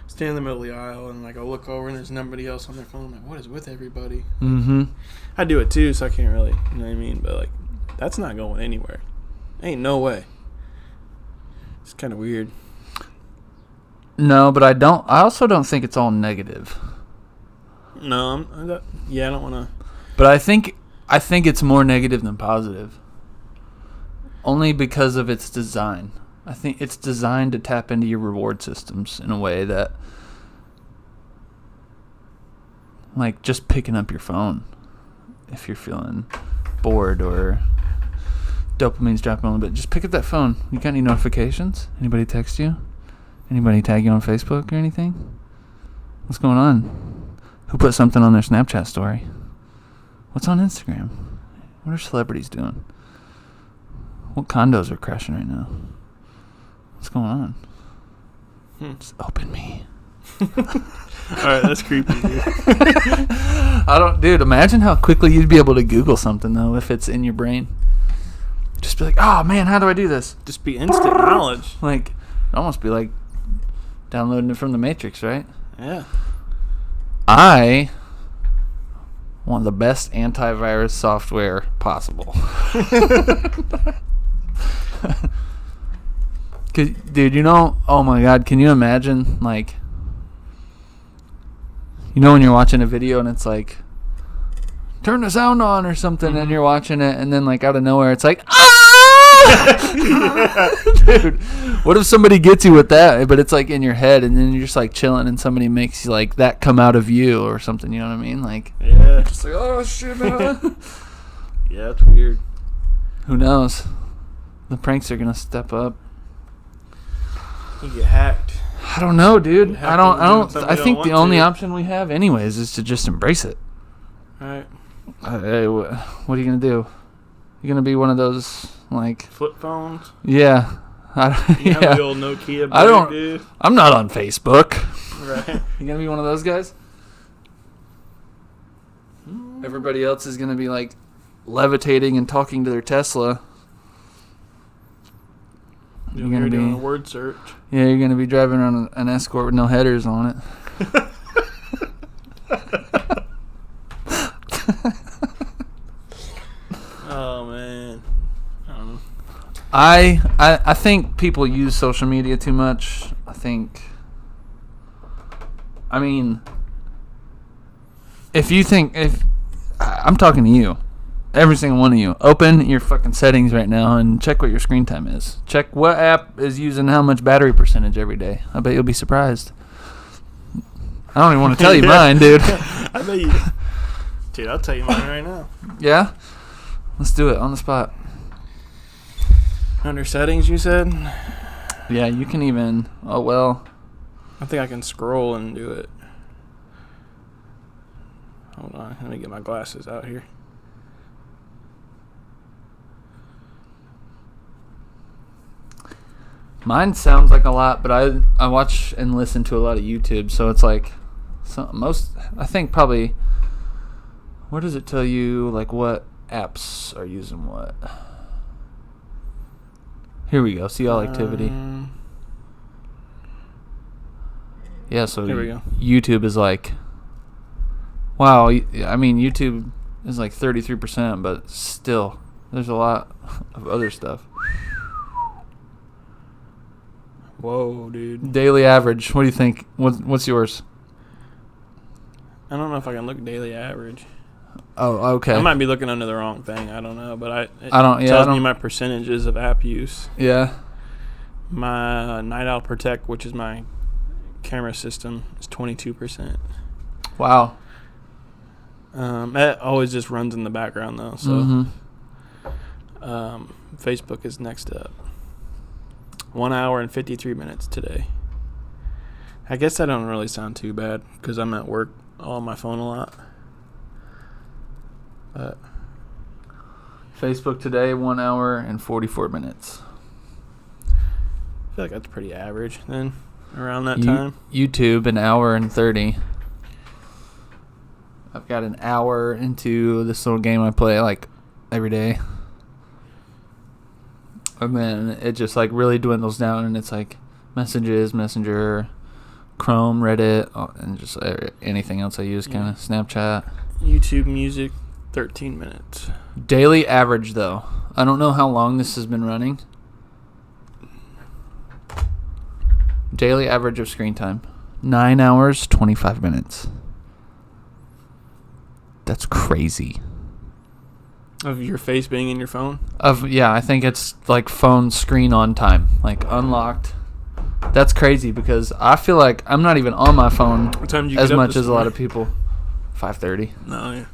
stand in the middle of the aisle and, like, I'll look over and there's nobody else on their phone. I'm like, what is with everybody? Mm-hmm. I do it too, so I can't really, you know what I mean? But, like, that's not going anywhere. Ain't no way. It's kind of weird. No, but I also don't think it's all negative. No, I don't want to. But I think it's more negative than positive. Only because of its design. I think it's designed to tap into your reward systems in a way that, like, just picking up your phone if you're feeling bored or dopamine's dropping a little bit. Just pick up that phone. You got any notifications? Anybody text you? Anybody tag you on Facebook or anything? What's going on? Who put something on their Snapchat story? What's on Instagram? What are celebrities doing? What condos are crashing right now? What's going on? Just open me. All right, that's creepy, dude. Dude, imagine how quickly you'd be able to Google something, though, if it's in your brain. Just be like, oh, man, how do I do this? Just be instant knowledge. Like, it'd almost be like downloading it from the Matrix, right? Yeah. I want the best antivirus software possible. Dude, oh my God, can you imagine, like, when you're watching a video and it's like, turn the sound on or something, and you're watching it, and then, like, out of nowhere, it's like, ah! Dude, what if somebody gets you with that, but it's like in your head, and then you're just like chilling, and somebody makes you like that come out of you or something? You know what I mean? Like, Yeah. just like, oh shit, man. Yeah, that's weird. Who knows? The pranks are gonna step up. You get hacked. I don't know, dude. You have I don't. to I do don't. something I you think don't the want only to. option we have, anyways, is to just embrace it. Right. What are you gonna do? You're gonna be one of those like, Flip phones. yeah. You have Yeah. the old Nokia. I don't- Dude. I'm not on Facebook. Right. You gonna be one of those guys? Everybody else is gonna be like levitating and talking to their Tesla. You're gonna doing be- a word search. Yeah, you're gonna be driving around an Escort with no headers on it. Oh man. I don't know. I think people use social media too much. I mean, if I'm talking to you, every single one of you, open your fucking settings right now and check what your screen time is. Check what app is using how much battery percentage every day. I bet you'll be surprised. I don't even want to tell you Yeah. mine, dude. I bet you. Dude, I'll tell you mine right now. Yeah? Let's do it on the spot. Under settings, you said? Yeah, you can even, oh well. I think I can scroll and do it. Hold on. Let me get my glasses out here. Mine sounds like a lot, but I watch and listen to a lot of YouTube, so it's like I think probably, where does it tell you like what apps are using what? Here we go. See all activity. Yeah, so Here we go. YouTube is like, wow, I mean YouTube is like 33%, but still there's a lot of other stuff. Whoa, dude. Daily average. What do you think? What's yours? I don't know if I can look daily average. Oh, okay. I might be looking under the wrong thing. I don't know, but it I don't- yeah, tells I me don't- my percentages of app use. Yeah. My Night Owl Protect, which is my camera system, is 22%. Wow. That always just runs in the background though. So Mhm. Facebook is next up. 1 hour and 53 minutes today. I guess that don't really sound too bad because I'm at work on my phone a lot. But Facebook today, 1 hour and 44 minutes. I feel like that's pretty average then, around that time. YouTube, an hour and 30. I've got an hour into this little game I play like every day. And then it just like really dwindles down, and it's like messages, Messenger, Chrome, Reddit, and just anything else I use, kind of Snapchat. YouTube Music, 13 minutes. Daily average, though. I don't know how long this has been running. Daily average of screen time, 9 hours, 25 minutes. That's crazy. Of your face being in your phone? Yeah, I think it's like phone screen on time, like unlocked. That's crazy because I feel like I'm not even on my phone What time did you as get up much this as a lot morning? of people. 5:30. No, yeah.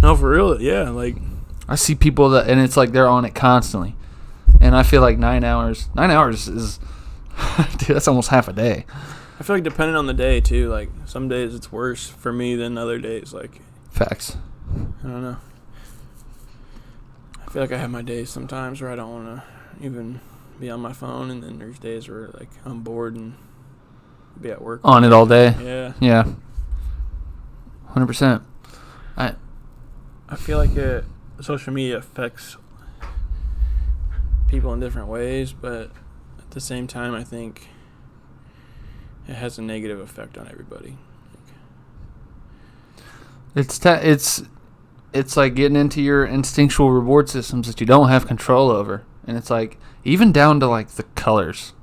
No, for real, yeah. Like, I see people that, and it's like they're on it constantly, and I feel like 9 hours. 9 hours is, dude, that's almost half a day. I feel like depending on the day too. Like some days it's worse for me than other days. Like Facts. I don't know. I feel like I have my days sometimes where I don't want to even be on my phone, and then there's days where like I'm bored and be at work. On it all day. Yeah. Yeah. 100%. I feel like social media affects people in different ways, but at the same time, I think it has a negative effect on everybody. It's like getting into your instinctual reward systems that you don't have control over, and it's like even down to like the colors.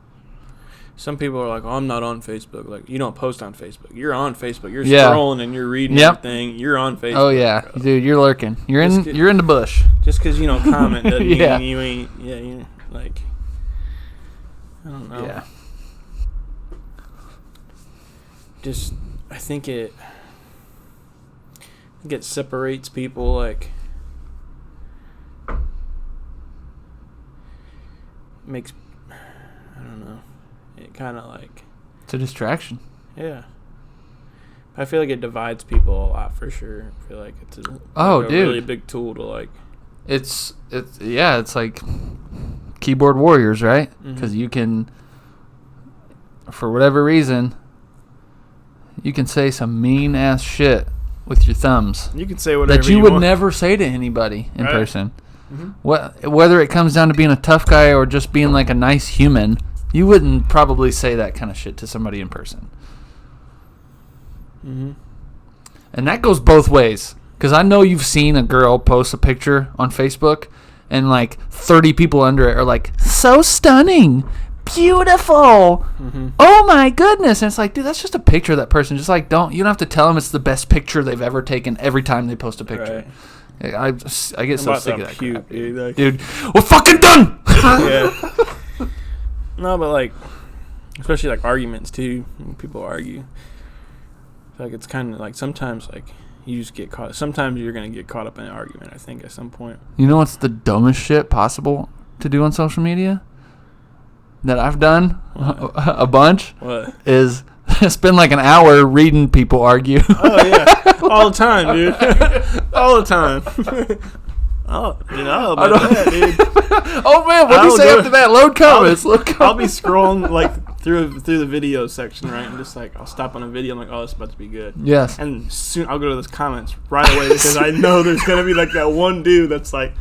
Some people are like, "Oh, I'm not on Facebook." Like, you don't post on Facebook. You're on Facebook. You're Yeah. scrolling and you're reading Yep. everything. You're on Facebook. Oh yeah, bro. dude, you're lurking. You're Just in. get- You're in the bush. Just because you don't comment doesn't Yeah. mean you ain't. Yeah, Like, I don't know. Yeah. Just, I think it separates people, like, makes, I don't know, it kind of like, It's a distraction. yeah. I feel like it divides people a lot for sure. I feel like it's a Dude. really big tool to, like, It's like keyboard warriors, right? Mhm. Because you can, for whatever reason, you can say some mean ass shit with your thumbs you can say whatever that you would want. never say to anybody in Right. person. Mhm. Whether it comes down to being a tough guy or just being like a nice human, you wouldn't probably say that kind of shit to somebody in person. Mm-hmm. And that goes both ways. Because I know you've seen a girl post a picture on Facebook and like 30 people under it are like, so stunning, beautiful, Mm-hmm. oh my goodness. And it's like, dude, that's just a picture of that person. Just like, you don't have to tell them it's the best picture they've ever taken every time they post a picture. Right. I get so I'm about sick to of that puke, crap, dude. Like, dude. We're fucking done! yeah. No, but like, especially like arguments too. When people argue. I feel like it's kind of like sometimes like you just get caught. Sometimes you're gonna get caught up in an argument. I think at some point. You know what's the dumbest shit possible to do on social media that I've done What? a bunch What? is spend like an hour reading people argue. Oh yeah, all the time, dude. All the time. Oh, you know, I about don't- that, dude. Oh man, what do you I'll say do after it. that? Load comments. Load comments. I'll be scrolling like through the video section, right, and just like I'll stop on a video. I'm like, oh, it's about to be good. Yes. And soon I'll go to those comments right away because I know there's gonna be like that one dude that's like,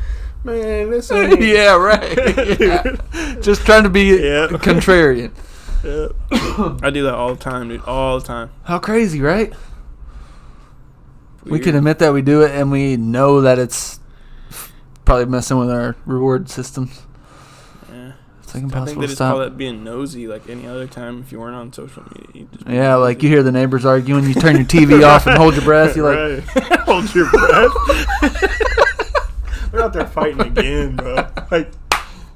man, this ain't Yeah, right. Yeah. Just trying to be Yeah. contrarian. Yeah. I do that all the time, dude. All the time. How crazy, right? We Weird. can admit that we do it, and we know that it's probably messing with our reward systems. Yeah. It's like I think impossible they to just call stop. that being nosy like any other time if you weren't on social media. You'd just be Yeah, like nosy. you hear the neighbors arguing, you turn your TV off and hold your breath. You're like, Right. Hold your breath. They're out there fighting again, bro. Like,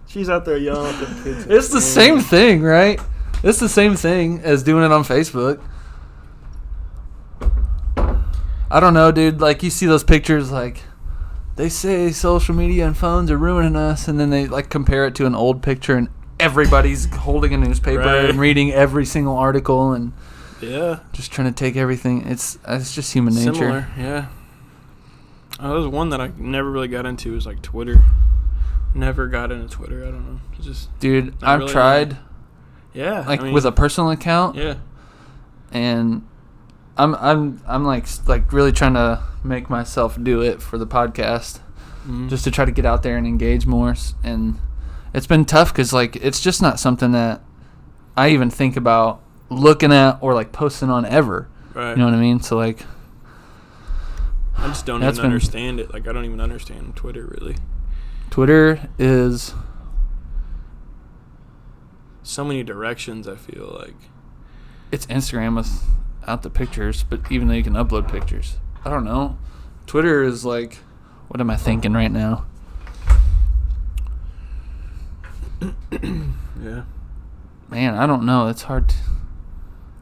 she's out there yelling at the kids. it's the same thing, right? It's the same thing as doing it on Facebook. I don't know, dude. Like, you see those pictures, like, they say social media and phones are ruining us, and then they, like, compare it to an old picture, and everybody's holding a newspaper Right. and reading every single article and Yeah. just trying to take everything. It's just human nature. Similar, yeah. There was one that I never really got into was like Twitter. Never got into Twitter. I don't know. It's just Dude, Not I've really, tried, yeah. like, I mean, with a personal account, yeah. and I'm like really trying to make myself do it for the podcast, Mhm. just to try to get out there and engage more. And it's been tough because like it's just not something that I even think about looking at or like posting on ever. Right. You know what I mean? So like, I just don't That's even been- understand it. Like I don't even understand Twitter really. Twitter is So many directions. I feel like. it's Instagram without the pictures, but even though you can upload pictures, I don't know. Twitter is like, what am I thinking right now? Yeah. Man, I don't know. It's hard.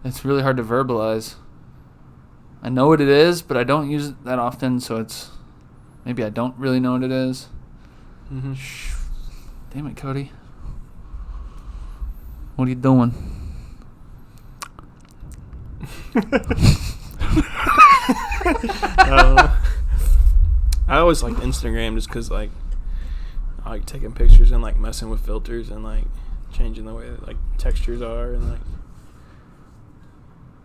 It's really hard to verbalize. I know what it is, but I don't use it that often, so it's maybe I don't really know what it is. Mm-hmm. Shh. Damn it, Cody. What are you doing? I always liked Instagram just because like I like taking pictures and like messing with filters and like changing the way that, like textures are and like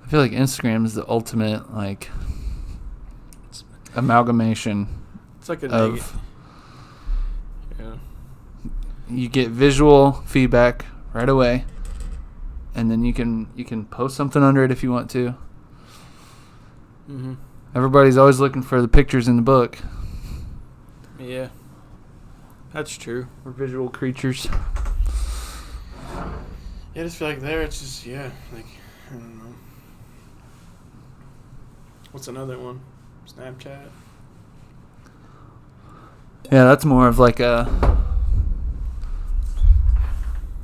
I feel like Instagram is the ultimate like amalgamation it's like a of yeah. you get visual feedback right away, and then you can post something under it if you want to. Mm-hmm. Everybody's always looking for the pictures in the book. Yeah. That's true. We're visual creatures. Yeah, I just feel like there it's just like I don't know. What's another one? Snapchat. Yeah, that's more of like a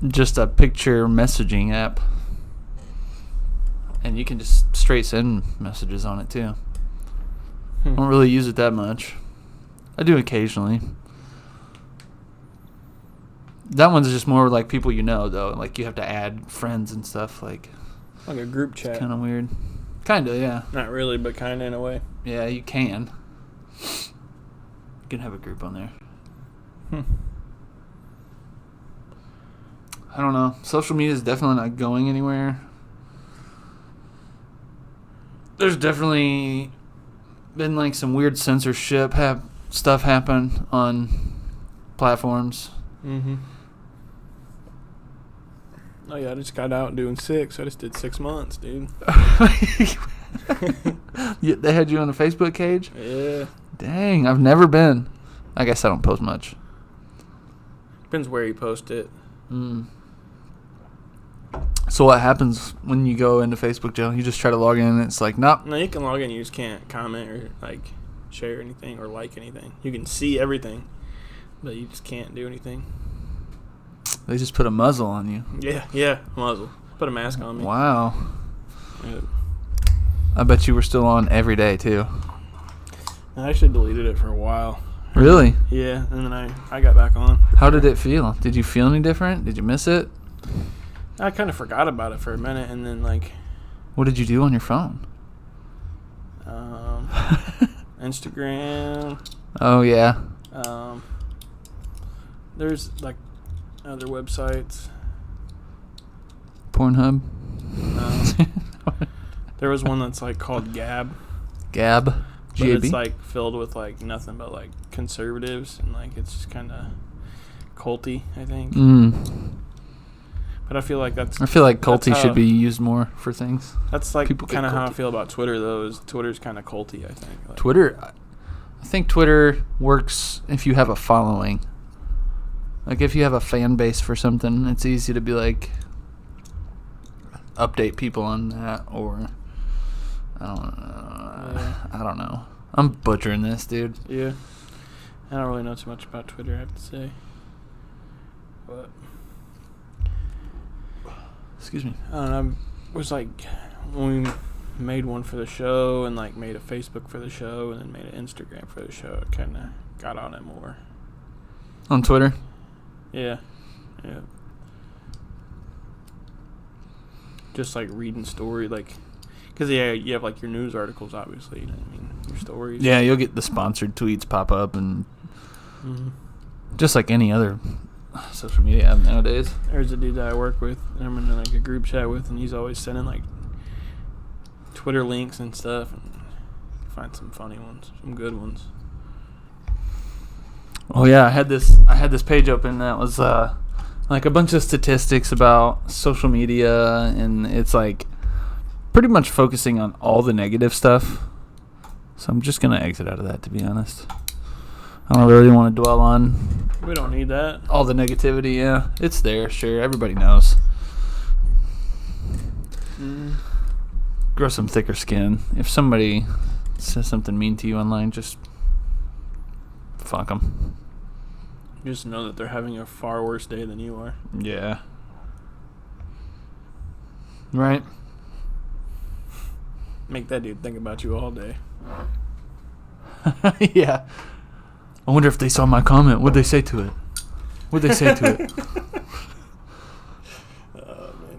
just a picture messaging app. And you can just straight send messages on it too. I don't really use it that much. I do occasionally. That one's just more like people you know, though. Like, you have to add friends and stuff. Like Like a group chat. kind of weird. Kind of, yeah. Not really, but kind of in a way. Yeah, you can. You can have a group on there. I don't know. Social media is definitely not going anywhere. There's definitely been like some weird censorship stuff happen on platforms. Mm-hmm. Oh yeah, I just got out doing 6. I just did 6 months, dude. They had you on a Facebook page? Yeah. Dang, I've never been. I guess I don't post much. Depends where you post it. So what happens when you go into Facebook, Joe? You just try to log in and it's like, nope. No, you can log in. You just can't comment or like share anything or like anything. You can see everything, but you just can't do anything. They just put a muzzle on you. Yeah, muzzle. Put a mask on me. Wow. Yeah. I bet you were still on every day, too. I actually deleted it for a while. Really? Yeah, and then I got back on. How did it feel? Did you feel any different? Did you miss it? I kind of forgot about it for a minute, and then like What did you do on your phone? Instagram. Oh, yeah. There's like other websites. Pornhub? There was one that's like called Gab. Gab? But G-A-B? it's like filled with like nothing but like conservatives, and like it's just kind of culty, I think. But I feel like I feel like culty that's how- should be used more for things. That's like People get kind of how I culty. feel about Twitter, though. Is Twitter's kind of culty, I think. Like, Twitter, I think Twitter works if you have a following. Like, if you have a fan base for something, it's easy to be like, update people on that, or I don't know. I'm butchering this, dude. Yeah. I don't really know too much about Twitter, I have to say. But Excuse me. I don't know. It was like when we made one for the show and like made a Facebook for the show and then made an Instagram for the show, it kind of got on it more. On Twitter? Yeah. Yeah. Just like reading story, like, because yeah, you have like your news articles, obviously. You know what I mean? Your stories. Yeah, you'll get the sponsored tweets pop up, and Mm-hmm. just like any other social media app nowadays. There's a dude that I work with, and I'm in like a group chat with, and he's always sending like Twitter links and stuff, and find some funny ones, some good ones. Oh yeah, I had this page open that was like a bunch of statistics about social media, and it's like pretty much focusing on all the negative stuff. So I'm just gonna exit out of that, to be honest. I don't really want to dwell on We don't need that. all the negativity. Yeah, it's there, sure. Everybody knows. Grow some thicker skin. If somebody says something mean to you online, just fuck them. Just know that they're having a far worse day than you are. Yeah. Right? Make that dude think about you all day. Yeah. I wonder if they saw my comment. What'd they say to it? What'd they say to it?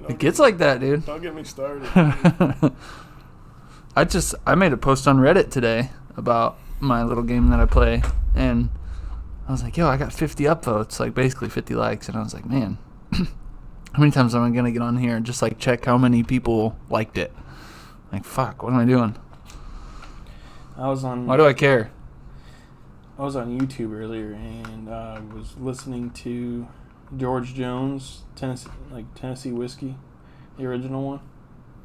It gets like that, dude. Don't get me started. I made a post on Reddit today about my little game that I play, and I was like, yo, I got 50 upvotes, like basically 50 likes, and I was like, man, how many times am I gonna get on here and just like check how many people liked it? Like, fuck, what am I doing? Why do I care? I was on YouTube earlier, and I was listening to George Jones, Tennessee Whiskey, the original one.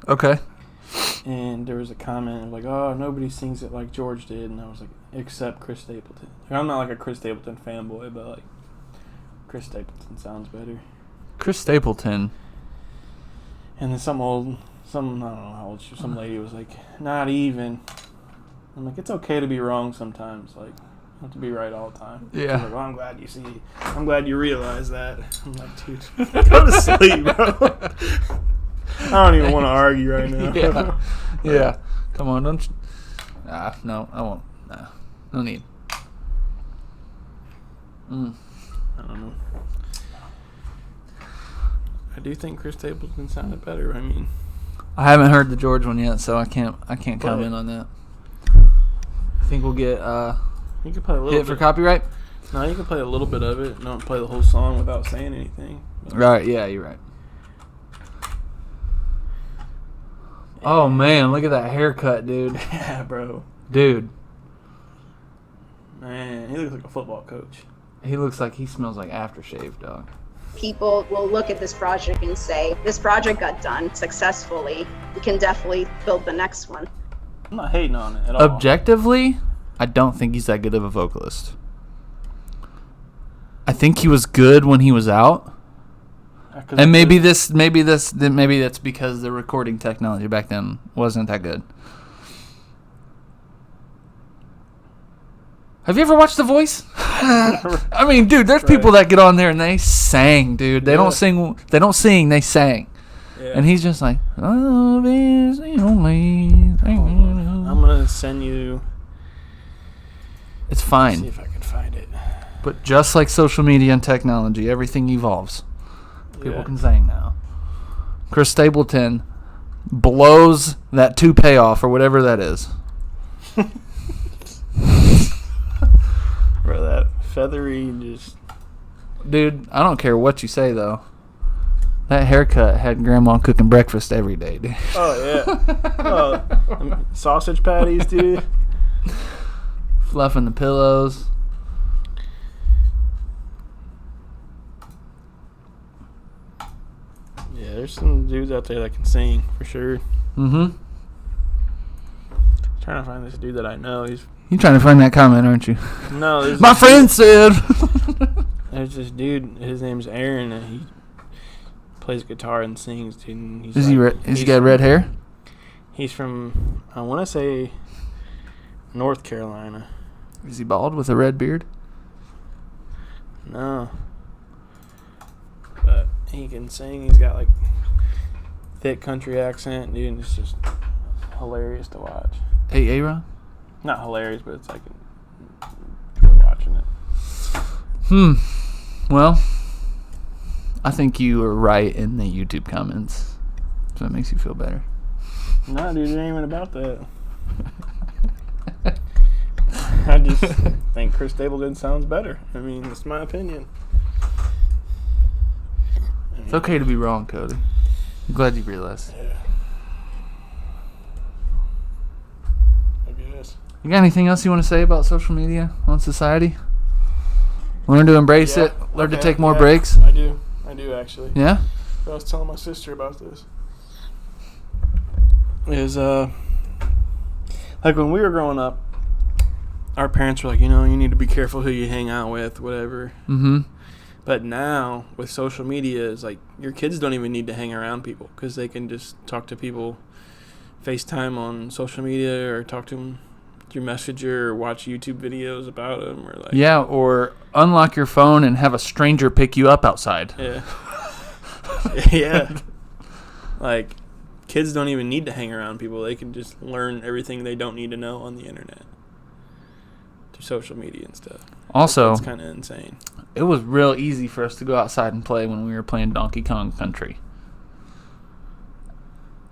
Okay. And there was a comment of like, oh, nobody sings it like George did. And I was like, except Chris Stapleton. Like, I'm not like a Chris Stapleton fanboy, but like, Chris Stapleton sounds better. Chris Stapleton. And then I don't know how old she was, some lady was like, not even. I'm like, it's okay to be wrong sometimes. Like, have to be right all the time. Yeah. Like, well, I'm glad you see. I'm glad you realize that. I'm like, dude, go to sleep, bro. I don't even want to argue right now. Yeah. Yeah. Come on, don't. No, I won't. Nah, no need. I don't know. I do think Chris Stapleton sounded better. I mean, I haven't heard the George one yet, so I can't comment on that. I think we'll get you can play a little hit bit. for copyright. No, you can play a little bit of it. Don't play the whole song without saying anything. Right? Yeah, you're right. Oh man, look at that haircut, dude. Yeah, bro. Dude, Man, he looks like a football coach. he looks like he smells like aftershave, dog. People will look at this project and say, this project got done successfully. We can definitely build the next one. I'm not hating on it at all. Objectively, I don't think he's that good of a vocalist. I think he was good when he was out. And maybe that's because the recording technology back then wasn't that good. Have you ever watched The Voice? I mean, dude, there's people that get on there and they sang, dude. They don't sing. They don't sing. They sang. Yeah. And he's just like, love is the only thing. I'm gonna send you. It's See fine. if I can find it. But just like social media and technology, everything evolves. People Yeah. can sing now. Chris Stapleton blows that toupee off or whatever that is. Bro, that feathery just. Dude, I don't care what you say, though. That haircut had Grandma cooking breakfast every day, dude. Oh yeah. Oh, sausage patties, dude. Fluffing the pillows. Yeah, there's some dudes out there that can sing for sure. Mm-hmm. Trying to find this dude that I know. He's You trying to find that comment, aren't you? no. There's My this friend said. dude- There's this dude. His name's Aaron, and he plays guitar and sings. Dude, and he's Is he like- has he he's got from- red hair? He's from I want to say North Carolina. Is he bald with a red beard? No, but he can sing. He's got like thick country accent, dude. And it's just hilarious to watch. Hey, Aaron? Not hilarious, but it's like enjoy watching it. Well, I think you were right in the YouTube comments. So that makes you feel better. No, dude, it ain't even about that. I just think Chris Stapleton sounds better. I mean, that's my opinion. It's okay to be wrong, Cody. I'm glad you realized. Yeah. I guess. You got anything else you want to say about social media on society? Learn to embrace it. Learn to take more breaks. I do actually. Yeah? I was telling my sister about this. Is like when we were growing up, our parents were like, you need to be careful who you hang out with, whatever. Mm-hmm. But now with social media, it's like your kids don't even need to hang around people because they can just talk to people, FaceTime on social media, or talk to them through Messenger, or watch YouTube videos about them, or like Yeah, or unlock your phone and have a stranger pick you up outside. yeah, yeah. Like kids don't even need to hang around people; they can just learn everything they don't need to know on the internet through social media and stuff. Also, It's kind of insane. it was real easy for us to go outside and play when we were playing Donkey Kong Country.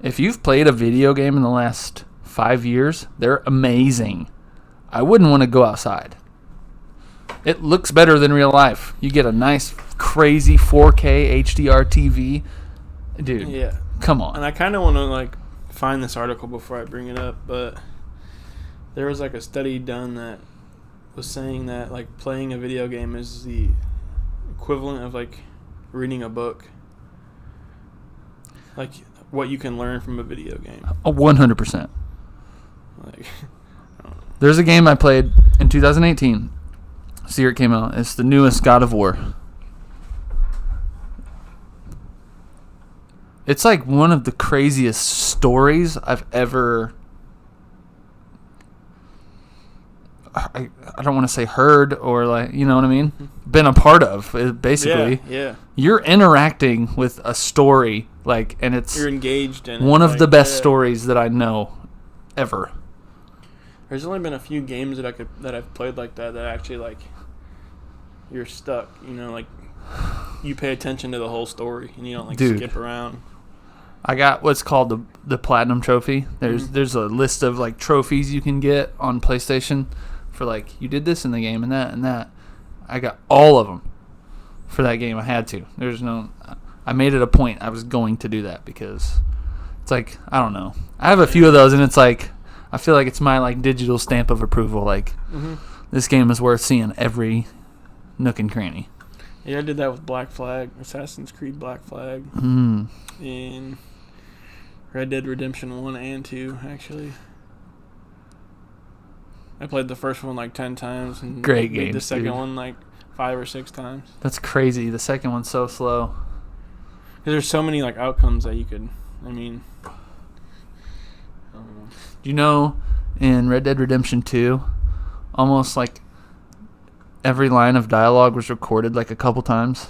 If you've played a video game in the last 5 years, they're amazing. I wouldn't want to go outside. It looks better than real life. You get a nice, crazy 4K HDR TV. Dude, Yeah. come on. And I kind of want to like find this article before I bring it up, but there was like a study done that was saying that like playing a video game is the equivalent of like reading a book. Like what you can learn from a video game. 100%. Like There's a game I played in 2018. This year it came out. It's the newest God of War. It's like one of the craziest stories I've ever I don't want to say heard or like, you know what I mean? Been a part of, basically. Yeah. You're interacting with a story, like, and it's You're engaged in one it, of like, the best yeah. stories that I know ever. There's only been a few games that I've played like that actually like you're stuck, you know, like you pay attention to the whole story and you don't like Dude. skip around. I got what's called the Platinum Trophy. There's a list of like trophies you can get on PlayStation for like you did this in the game and that and that. I got all of them for that game. I had to. I made it a point. I was going to do that because it's like, I don't know. I have a few of those and it's like I feel like it's my like digital stamp of approval. Like this game is worth seeing every nook and cranny. Yeah, I did that with Black Flag, Assassin's Creed Black Flag, and Red Dead Redemption 1 and 2, actually. I played the first one like 10 times and Great beat games, the second dude. one like 5 or 6 times. That's crazy. The second one's so slow. 'Cause there's so many like outcomes that you could, I mean, I don't know. Do you know in Red Dead Redemption 2, almost like every line of dialogue was recorded like a couple times?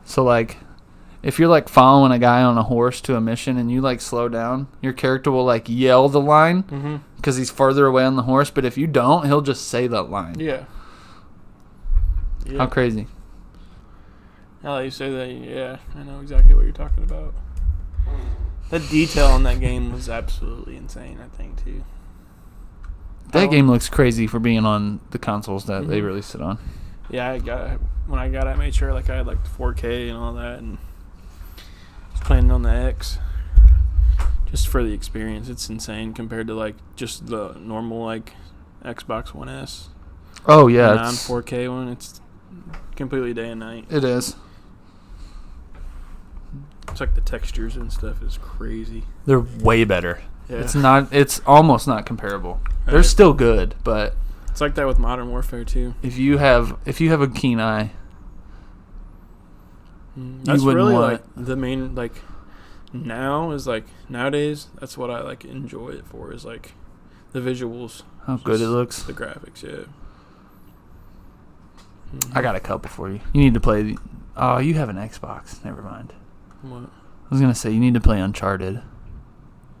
So like if you're like following a guy on a horse to a mission and you like slow down, your character will like yell the line because he's farther away on the horse, but if you don't, he'll just say that line. Yeah. How crazy. Now that you say that, yeah, I know exactly what you're talking about. The detail in that game was absolutely insane, I think, too. That game looks crazy for being on the consoles that they released it on. Yeah, when I got it, I made sure like I had like 4K and all that, and was playing on the X just for the experience. It's insane compared to like just the normal like Xbox One S. Oh yeah, non 4K one. It's completely day and night. it is. It's like the textures and stuff is crazy. They're way better. Yeah. It's almost not comparable. They're Right. still good, but It's like that with Modern Warfare too. if you have a keen eye, That's wouldn't really want like the main like now is like nowadays. That's what I like enjoy it for is like the visuals, how good it looks. the graphics. Yeah. I got a couple for you. You need to play. Oh, you have an Xbox. Never mind. What? I was gonna say you need to play Uncharted,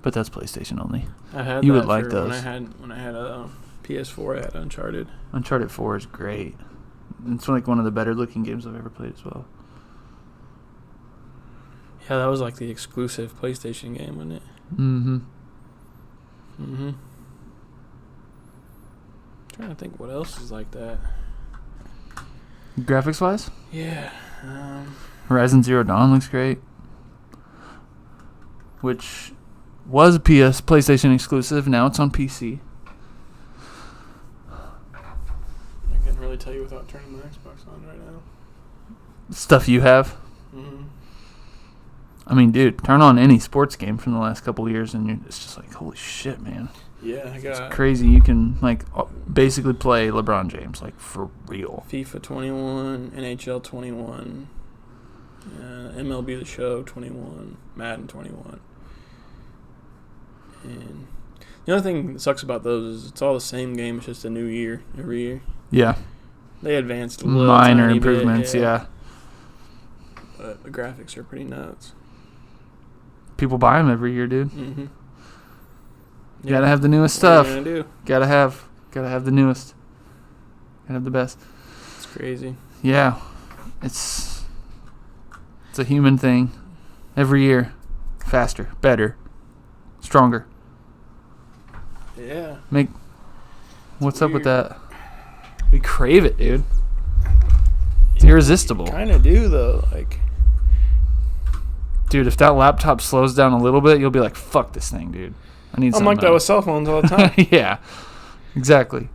but that's PlayStation only. I had. You that would like for those. when I had a PS4. I had Uncharted. Uncharted 4 is great. It's like one of the better looking games I've ever played as well. Yeah, that was like the exclusive PlayStation game, wasn't it? Trying to think what else is like that. Graphics wise, Yeah. Horizon Zero Dawn looks great, which was a PlayStation exclusive. Now it's on PC. I can't really tell you without turning my Xbox on right now. Stuff you have. Mm-hmm. I mean, dude, turn on any sports game from the last couple of years, and it's just like, holy shit, man. Yeah, I got Crazy. You can like basically play LeBron James like for real. FIFA 21, NHL 21, MLB The Show 21, Madden 21. And the only thing that sucks about those is it's all the same game. It's just a new year every year. Yeah. They advanced a little Minor tiny bit, improvements, yeah. But the graphics are pretty nuts. People buy them every year, dude. Mm-hmm. You gotta have the newest What are you stuff. gonna do? Gotta have the newest. Gotta have the best. It's crazy. Yeah. It's a human thing. Every year. Faster, better, stronger. Yeah. What's up with that? We crave it, dude. It's irresistible. Kind of do though. Like, Dude, if that laptop slows down a little bit, you'll be like, fuck this thing, dude. I need I'm something like that with else." cell phones all the time. Yeah. Exactly.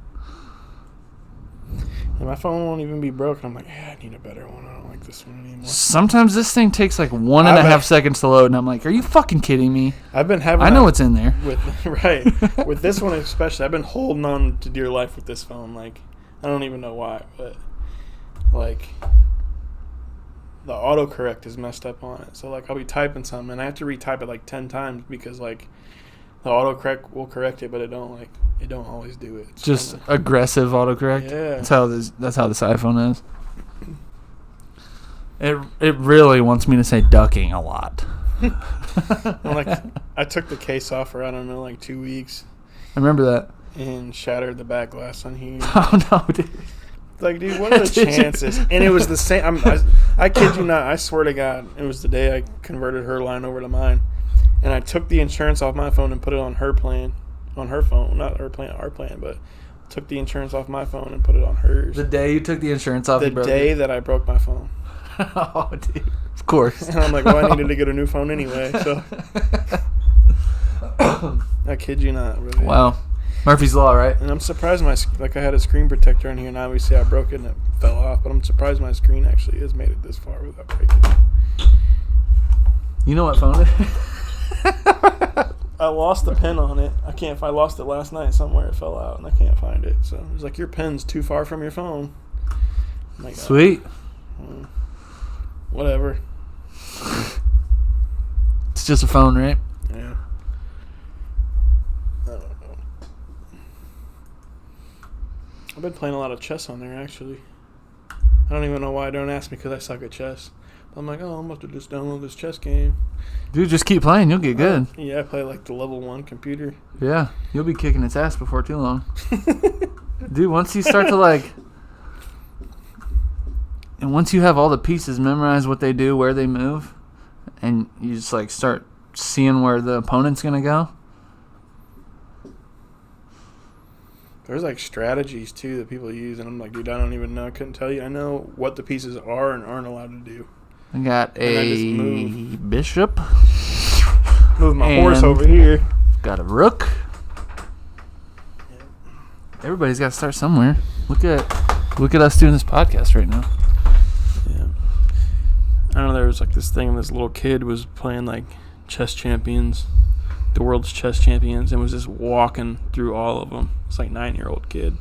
And my phone won't even be broken. I'm like, yeah, I need a better one. I don't like this one anymore. Sometimes this thing takes like 1.5 seconds to load, and I'm like, are you fucking kidding me? I've been having. I know what's in there. With this one especially, I've been holding on to dear life with this phone. Like, I don't even know why, but like the autocorrect is messed up on it. So like I'll be typing something and I have to retype it like 10 times because like The autocorrect will correct it, but it don't always do it. It's Just kinda- aggressive autocorrect. Yeah. That's how this iPhone is. It really wants me to say ducking a lot. I'm like, I took the case off for, I don't know, like 2 weeks I remember that. and shattered the back glass on here. Oh no, dude. Like, dude, what are the Did you? chances? And it was the same. I kid you not. I swear to God, it was the day I converted her line over to mine. And I took the insurance off my phone and put it on her plan, on her phone. Not her plan, our plan, but took the insurance off my phone and put it on hers. The day you took the insurance off, The you broke day it. that I broke my phone. Oh, dude. Of course. And I'm like, well, I needed to get a new phone anyway. So I kid you not, really. Wow. Murphy's Law, right? And I'm surprised I had a screen protector in here, and obviously I broke it and it fell off. But I'm surprised my screen actually has made it this far without breaking it. You know what phone it is? I lost the pen on it. I lost it last night somewhere. It fell out, and I can't find it. So it was like, your pen's too far from your phone. I'm like, Sweet. Whatever. It's just a phone, right? Yeah. I don't know. I've been playing a lot of chess on there, actually. I don't even know why. Don't ask me, because I suck at chess. But I'm like, I'm about to just download this chess game. Dude, just keep playing. You'll get good. Yeah, I play like the level 1 computer. Yeah. You'll be kicking its ass before too long. Dude, once you start to like... And once you have all the pieces memorized, what they do, where they move, and you just like start seeing where the opponent's going to go. There's like strategies too that people use, and I'm like, dude, I don't even know. I couldn't tell you. I know what the pieces are and aren't allowed to do. I got And I just a move. bishop. Move my horse And- over here. Got a rook. Everybody's got to start somewhere. Look at us doing this podcast right now. Yeah. I don't know, there was like this thing, this little kid was playing like chess champions, the world's chess champions, and was just walking through all of them. It's like 9-year-old kid.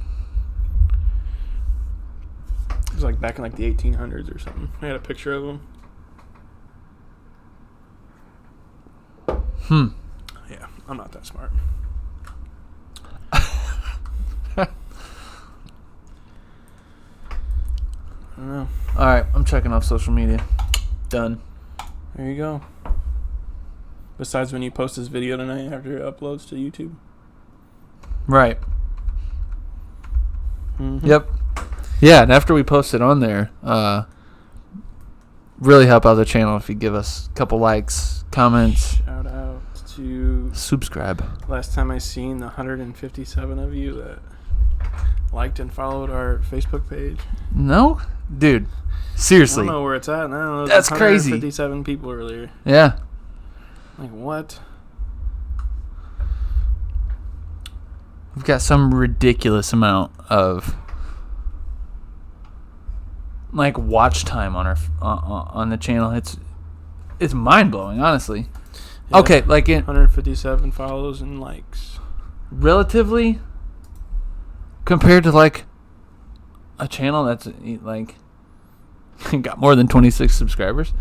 It was like back in like the 1800s or something. I had a picture of him. Yeah, I'm not that smart. I don't know. All right, I'm checking off social media. Done. There you go. Besides when you post this video tonight after it uploads to YouTube. Right. Mm-hmm. Yep. Yeah, and after we post it on there, really help out the channel if you give us a couple likes, comments, Shout out to subscribe. last time I seen the 157 of you that liked and followed our Facebook page. No? Dude, I seriously. don't know where it's at now. There's That's crazy. 157 people earlier. Yeah. Like, what? We've got some ridiculous amount of like watch time on our on the channel. It's mind-blowing, honestly. Yeah. Okay, like in 157 follows and likes. relatively compared to like a channel that's like got more than 26 subscribers.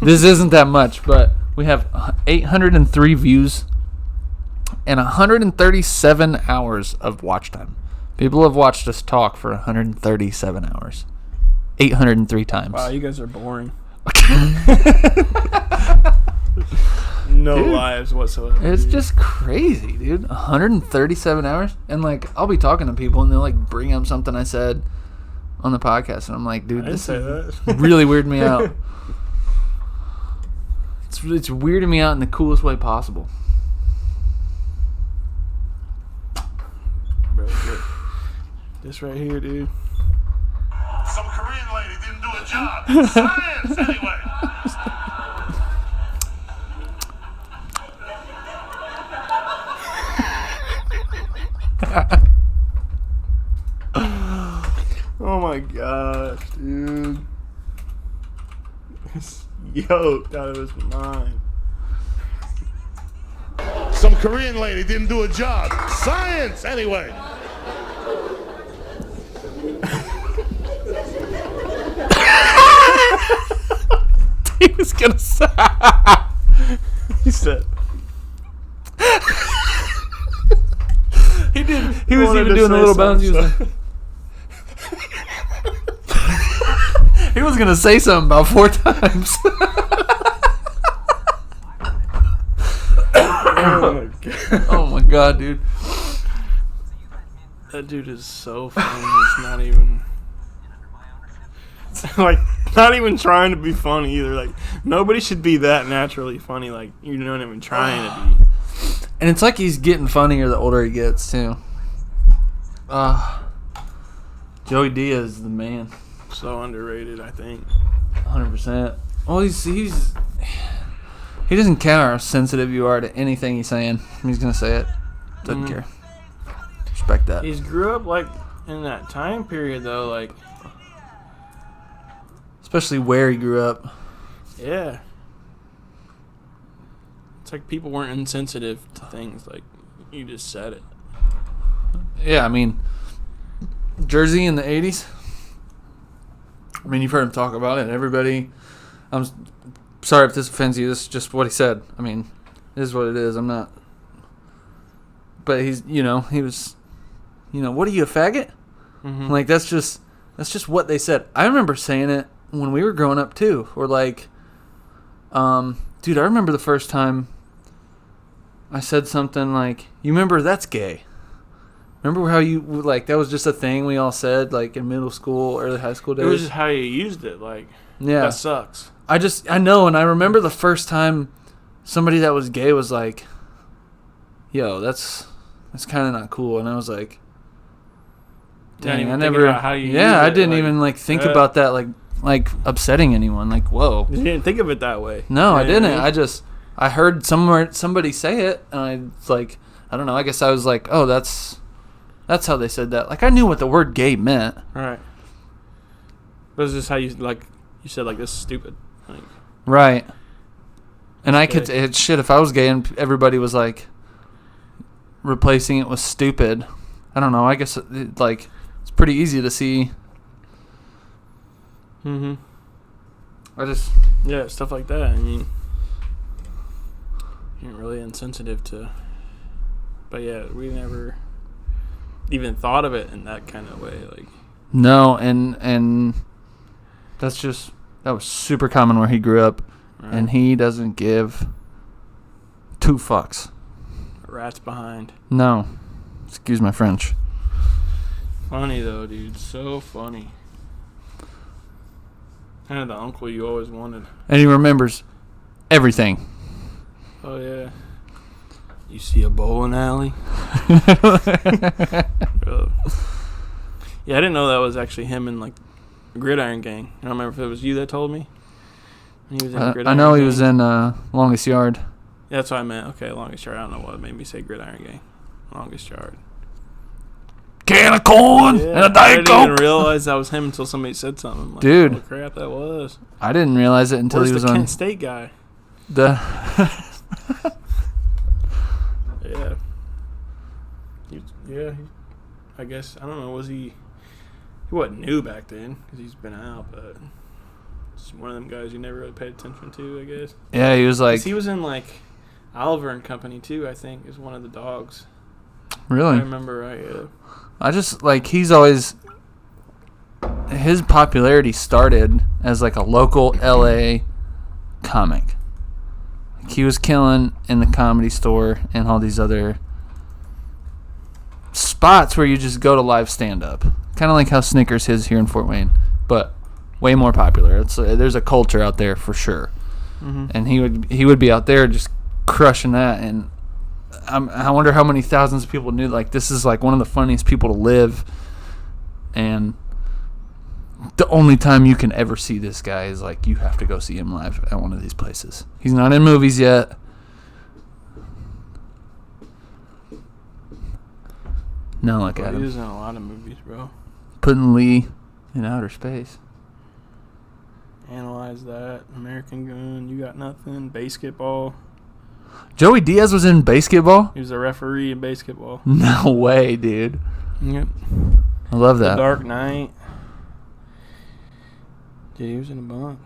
This isn't that much, but we have 803 views and 137 hours of watch time. People have watched us talk for 137 hours. 803 times. Wow, you guys are boring. No Dude, lives whatsoever. It's dude. just crazy, dude. 137 hours. And, like, I'll be talking to people, and they'll, like, bring up something I said on the podcast. And I'm like, dude, I didn't this say is that. really weirding me out. It's weirding me out in the coolest way possible. Bro, look. This right here, dude. Some Korean lady didn't do a job. Science, anyway. Oh my gosh, dude. Yo, that was mine. Some Korean lady didn't do a job. Science, anyway. He was going to say. He said. He was wanted even to doing a say little bounce. He was something, like, he was gonna say something about 4 times. Oh my god. Oh my god, dude. That dude is so funny. It's not even like not even trying to be funny either. Like nobody should be that naturally funny. Like you're not even trying to be. And it's like he's getting funnier the older he gets too. Joey Diaz is the man. So underrated, I think. 100%. Well, he doesn't care how sensitive you are to anything he's saying. He's gonna say it. Doesn't care. Respect that. He's grew up like in that time period though. Like Especially where he grew up. yeah, it's like people weren't insensitive to things. Like you just said it. Yeah, I mean, Jersey in the 80s. I mean, you've heard him talk about it. Everybody, I'm sorry if this offends you. This is just what he said. I mean, it is what it is. I'm not. But he was, what are you, a faggot? Mm-hmm. Like, that's just what they said. I remember saying it when we were growing up, too. Or, like, dude, I remember the first time I said something like, you remember that's gay. Remember how you, like, that was just a thing we all said, like, in middle school, early high school days? It was just how you used it. Like Yeah. that sucks. I know, and I remember the first time somebody that was gay was like, yo, that's kind of not cool. And I was like, Didn't dang, even I think never, about how you yeah, use I it, didn't like, even, like, think about that, like upsetting anyone. Like, whoa. You didn't think of it that way. No, I You know didn't. what mean? I heard somebody say it, and I was like, I don't know, I guess I was like, oh, that's how they said that. Like, I knew what the word gay meant. Right. But it's just how you said like this is stupid. Like Right. And I Okay. could, if I was gay and everybody was like replacing it with stupid, I don't know, I guess it's pretty easy to see. mm-hmm. Yeah, Stuff like that. I mean, you're really insensitive to. But yeah, we never even thought of it in that kind of way. Like no, and that was super common where he grew up, right? and he doesn't give 2 fucks. Rats behind. No. Excuse my French. Funny though, dude. So funny. Kind of the uncle you always wanted. And he remembers everything. Oh yeah. You see a bowling alley? Yeah, I didn't know that was actually him in like Gridiron Gang. I don't remember if it was you that told me. He was in I Gridiron know he Gang. was in Longest Yard. Yeah, that's what I meant. Okay, Longest Yard. I don't know what made me say Gridiron Gang. Longest Yard. Can of corn and a I Diet didn't even Coke. realize that was him until somebody said something. I'm like, Dude. holy crap, that was. I didn't realize it until Where's he was the on Kent State guy? the. Yeah. I guess, I don't know, was he wasn't new back then, because he's been out, but it's one of them guys you never really paid attention to, I guess. Yeah, he was 'Cause like, he was in, like, Oliver and Company, too, I think, is one of the dogs. I really? remember right, yeah. I just like he's always. His popularity started as like a local LA comic. Like, he was killing in the Comedy Store and all these other spots where you just go to live stand-up. Kind of like how Snickers is here in Fort Wayne, but way more popular. There's a culture out there for sure, and he would be out there just crushing that. And I wonder how many thousands of people knew like this is like one of the funniest people to live, and the only time you can ever see this guy is like you have to go see him live at one of these places. He's not in movies yet. Now look at He him. was in a lot of movies, bro. Putting Lee in outer space. Analyze that. American Gun, You Got Nothing, Basketball. Joey Diaz was in Basketball? He was a referee in Basketball. No way, dude. Yep. I love The that. Dark Knight. Dude, he was in a bunch.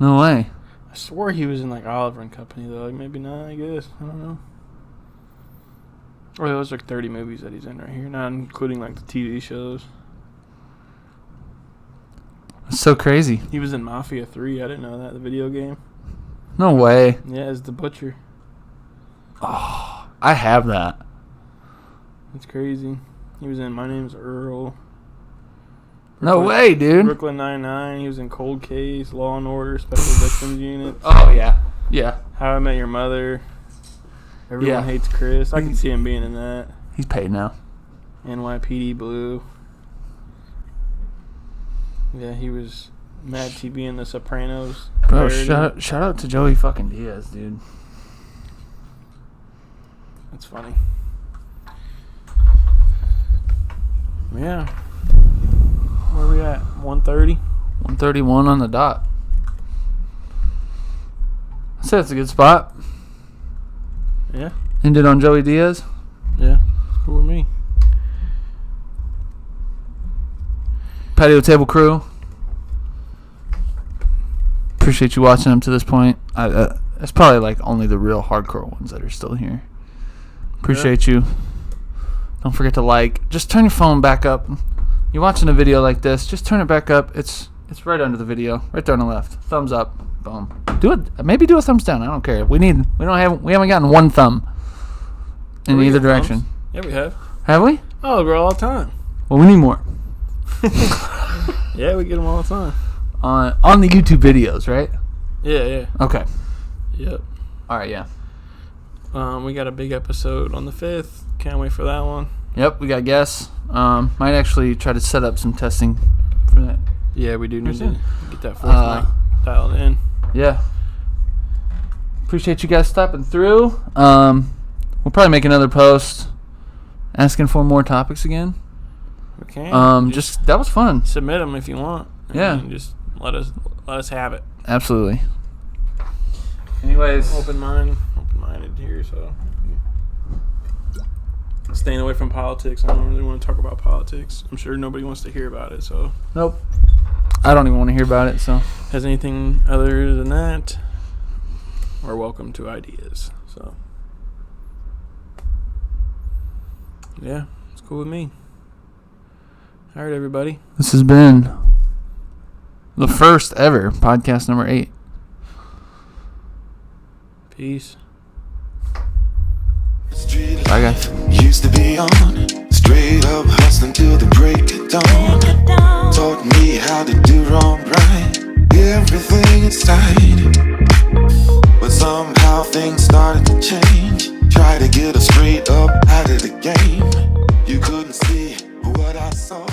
No way. I swore he was in like Oliver and Company though. Like maybe not. I guess I don't know. Well, those are 30 movies that he's in right here, not including like the TV shows. It's so crazy. He was in Mafia 3. I didn't know that. The video game. No way. Yeah, as the butcher. Oh, I have that. That's crazy. He was in My Name's Earl. No way, dude. Brooklyn Nine-Nine. He was in Cold Case, Law and Order, Special Victims Unit. Oh, yeah. Yeah. How I Met Your Mother. Everyone Hates Chris. I can see him being in that. He's paid now. NYPD Blue. Yeah, he was Mad TV in The Sopranos. Bro, parody. shout out to Joey fucking Diaz, dude. That's funny. Yeah. Where we at? 1:30? 131 on the dot. I said it's a good spot. Yeah. Ended on Joey Diaz. Yeah. Who with me? Patio Table Crew. Appreciate you watching them to this point. It's probably like only the real hardcore ones that are still here. Appreciate you. Don't forget to like. Just turn your phone back up. You're watching a video like this. Just turn it back up. It's right under the video, right there on the left. Thumbs up. Boom. Do it. Maybe do a thumbs down. I don't care. We haven't gotten one thumb in We either get direction. thumbs. Yeah, we have. Have we? Oh, bro, all the time. Well, we need more. Yeah, we get them all the time. On the YouTube videos, right? Yeah. Okay. Yep. All right. Yeah. We got a big episode on the 5th. Can't wait for that one. Yep. We got guests. Might actually try to set up some testing for that. Yeah, we do need Pretty to soon. get that fourth mic dialed in. Yeah. Appreciate you guys stopping through. We'll probably make another post asking for more topics again. We can. Just that was fun. Submit them if you want. Yeah. And just let us have it. Absolutely. Anyways, Open-minded here, so staying away from politics. I don't really want to talk about politics. I'm sure nobody wants to hear about it. So, nope. I don't even want to hear about it. So, has anything other than that? We're welcome to ideas. So, yeah, it's cool with me. All right, everybody. this has been the first ever podcast number 8. Peace. Bye, guys. Used to be on, straight up hustling till the break of dawn. Taught me how to do wrong right, everything inside. But somehow things started to change. Try to get us straight up out of the game. You couldn't see what I saw.